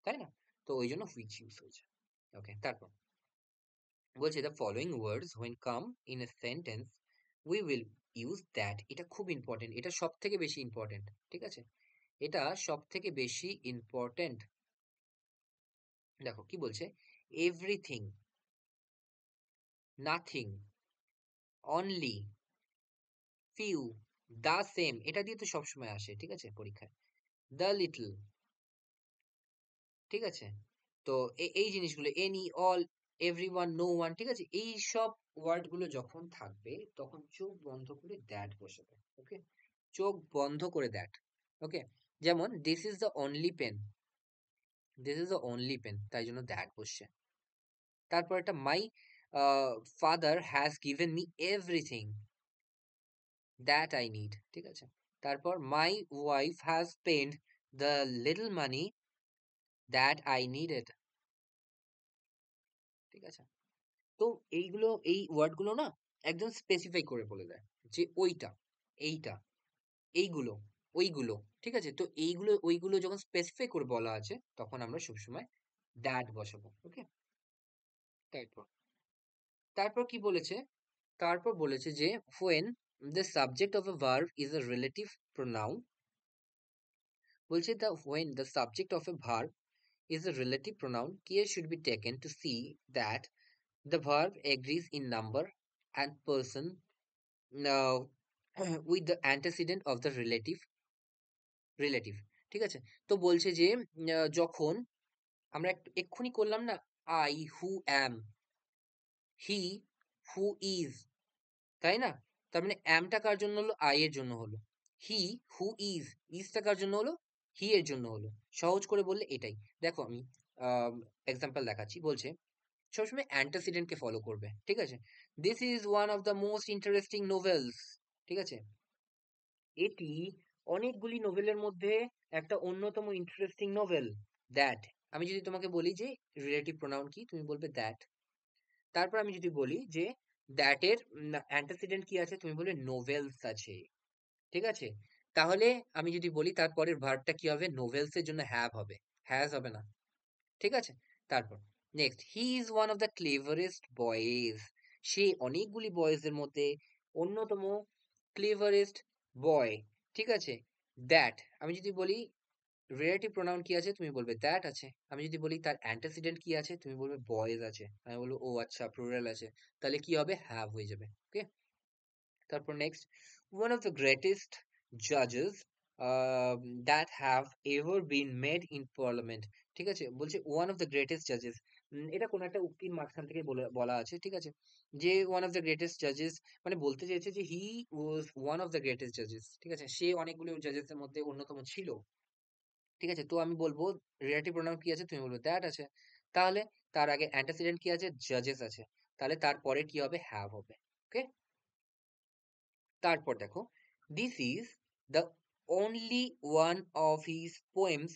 তাই না? তো ওই জন্য হুইচ ইউজ হয়েছে। ওকে, তারপর বলছে the following words when come in a sentence we will use that. এটা খুব ইম্পর্টেন্ট, এটা সব থেকে বেশি ইম্পর্টেন্ট, ঠিক আছে? এটা সব থেকে বেশি ইম্পর্টেন্ট। দেখো কি বলছে, everything, nothing, only, few, the same, এটা দিয়ে তো সবসময় আসে, ঠিক আছে, পরীক্ষায়। দ্য লিটল, ঠিক আছে? তো এই জিনিসগুলো any, all, everyone, no one, ঠিক আছে? এই সব ওয়ার্ড গুলো যখন থাকবে তখন চোখ বন্ধ করে দ্যাট বসাবে, ওকে? চোখ বন্ধ করে দ্যাট, ওকে? যেমন this is the only pen, this is the only pen, তাই জন্য দ্যাট বসছে। তারপর একটা my father has given me everything that I need, ঠিক আছে? তারপর my wife has paid the little money that I needed, ঠিক আছে? তো এইগুলো, এই ওয়ার্ড গুলো না একদম স্পেসিফাই করে বলে দেয় যে ওইটা, এইটা, এইগুলো, ওইগুলো, ঠিক আছে? তো এইগুলো ওইগুলো যখন স্পেসিফাই করে বলা আছে তখন আমরা সবসময় দ্যাট বসাবো, ওকে? তারপর তারপর কি বলেছে, তারপর বলেছে যে when the subject of a verb is a relative pronoun, বলছে when the subject of a verb is a relative pronoun, care should be taken to see that the verb agrees in number and person now with the antecedent of the relative, ঠিক আছে? তো বলছে যে যখন আমরা এক্ষুনি করলাম না, I who am, he who is, তাই না? তার মানে অ্যামটা কার জন্য হলো? আই এর জন্য হলো। হি হু ইজ, ইজটা কার জন্য হলো? হি এর জন্য হলো। সহজ করে বললে এটাই। দেখো আমি এক্সাম্পল দেখাচ্ছি। বলছে সবসময় অ্যান্টাসিডেন্টকে ফলো করবে, ঠিক আছে? This is one of the most interesting novels, ঠিক আছে? এটি অনেকগুলি নোভেলের মধ্যে একটা অন্যতম ইন্টারেস্টিং নোভেল। দ্যাট, আমি যদি তোমাকে বলি যে রিলেটিভ প্রোনাউন কি, তুমি বলবে দ্যাট। তারপর আমি যদি বলি যে দ্যাট এর অ্যান্টাসিডেন্ট কি আছে, তুমি বলবে নোভেলস আছে, ঠিক আছে? তাহলে আমি যদি বলি তারপরের ভার্বটা কি হবে, নোভেলস এর জন্য হ্যাভ হবে, হ্যাজ হবে না, ঠিক আছে? তারপর next, he is one of the cleverest boys, সে অনেকগুলি বয়েজ এর মধ্যে অন্যতম ক্লেভারেস্ট বয়, ঠিক আছে? দ্যাট, আমি যদি বলি রিলেটিভ প্রোনাউন কি আছে, তুমি বলবে দ্যাট আছে। আমি যদি বলি তার অ্যান্টাসিডেন্ট কি আছে, তুমি বলবে বয়েজ আছে। আমি বলবো ও আচ্ছা, প্লুরাল আছে, তাহলে কি হবে, হ্যাভ হয়ে যাবে, ওকে? তারপর next, one of the greatest judges that have ever been made in parliament, ঠিক আছে? বলছে one of the greatest judges, এটা কোন একটা উক্তির মাঝখান থেকে বলা আছে, ঠিক আছে? যে one of the greatest judges, মানে বলতে চেয়েছে যে he was one of the greatest judges, ঠিক আছে? সে অনেকগুলো জাজেস এর মধ্যে অন্যতম ছিল, ঠিক আছে? তো আমি বলবো রিলেটিভ প্রোনাউন কি আছে, তুমি বলবে দ্যাট আছে। তাহলে তার আগে অ্যান্টাসিডেন্ট কি আছে, জাজেস আছে, তাহলে তারপরে কি হবে, হ্যাভ হবে, ওকে? তারপর দেখো, this is the only one of his poems,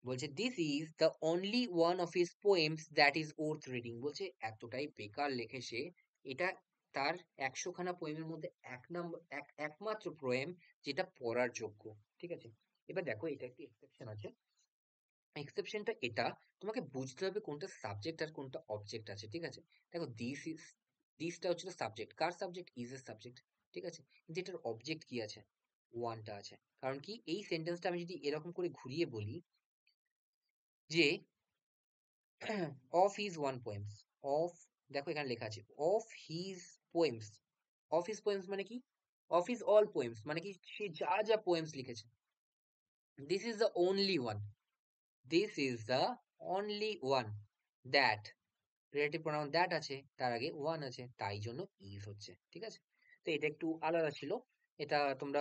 বলছে this is the only one of his poems that is worth reading. বলছে এতটাই বেকার লেখে সে, এটা তার 100 খানা পোয়েমের মধ্যে একমাত্র পোয়েম যেটা পড়ার যোগ্য। ঠিক আছে, এবার দেখো এটা একটি এক্সেপশন আছে। এক্সেপশনটা এটা, তোমাকে বুঝতে হবে কোনটা সাবজেক্ট আর কোনটা অবজেক্ট আছে। ঠিক আছে, দেখো দিসটা হচ্ছে সাবজেক্ট, কার সাবজেক্ট? ইজ এর সাবজেক্ট। ঠিক আছে, কিন্তু এটার অবজেক্ট কি আছে? ওয়ানটা আছে। কারণ কি, এই সেন্টেন্সটা আমি যদি এরকম করে ঘুরিয়ে বলি যে of his one poems, of, দেখো এখানে লেখা আছে of his poems. Of his poems মানে কি? অফ হিজ অল পোয়েমস মানে কি, সে যা যা পোয়েমস লিখেছে। This is the only one, this is the only one that, relative pronoun that আছে, তার আগে ওয়ান আছে, তাই জন্য ইজ হচ্ছে। ঠিক আছে, তো এটা একটু আলাদা ছিল। এটা তোমরা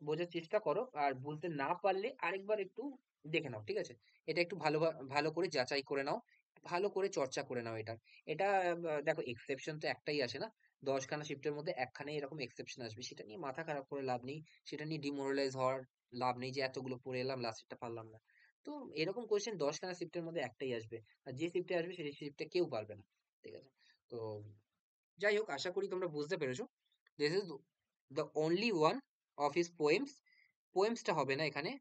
বোঝার চেষ্টা করো, আর বুঝতে না পারলে আরেকবার একটু দেখে নাও। ঠিক আছে, এটা একটু ভালো করে যাচাই করে নাও, ভালো করে চর্চা করে নাও এটা। এটা দেখো এক্সেপশন তো একটাই আসে না, 10খানা শিফটের মধ্যে একখানে এরকম এক্সেপশন আসবে, সেটা নিয়ে মাথা খারাপ করে লাভ নেই, সেটা নিয়ে ডিমোরালাইজ হওয়ার লাভ নেই যে এতগুলো পড়ে এলাম লাস্টেরটা পারলাম না। তো এরকম কোয়েশ্চেন 10খানা শিফটের মধ্যে একটাই আসবে, আর যে শিফটে আসবে সেই শিফটে কেউ পারবে না। ঠিক আছে, তো যাই হোক, আশা করি তোমরা বুঝতে পেরেছো। This is the only one of his poems. পোয়েমসটা হবে না এখানে,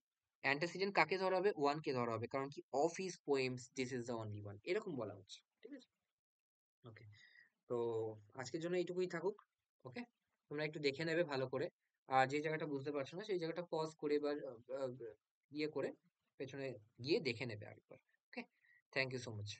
অ্যান্টাসিডেন্ট কাকে ধরা হবে? ওয়ান কে ধরা হবে, কারণ কি of his poems this is the only one, এরকম বলা হচ্ছে। ঠিক আছে, ওকে, তো আজকের জন্য এইটুকুই থাকুক। ওকে, তোমরা একটু দেখে নেবে ভালো করে, আর যে জায়গাটা বুঝতে পারছো না সেই জায়গাটা পজ করে বা ইয়ে করে পেছনে গিয়ে দেখে নেবে আরেকবার। ওকে, থ্যাংক ইউ সো মাচ।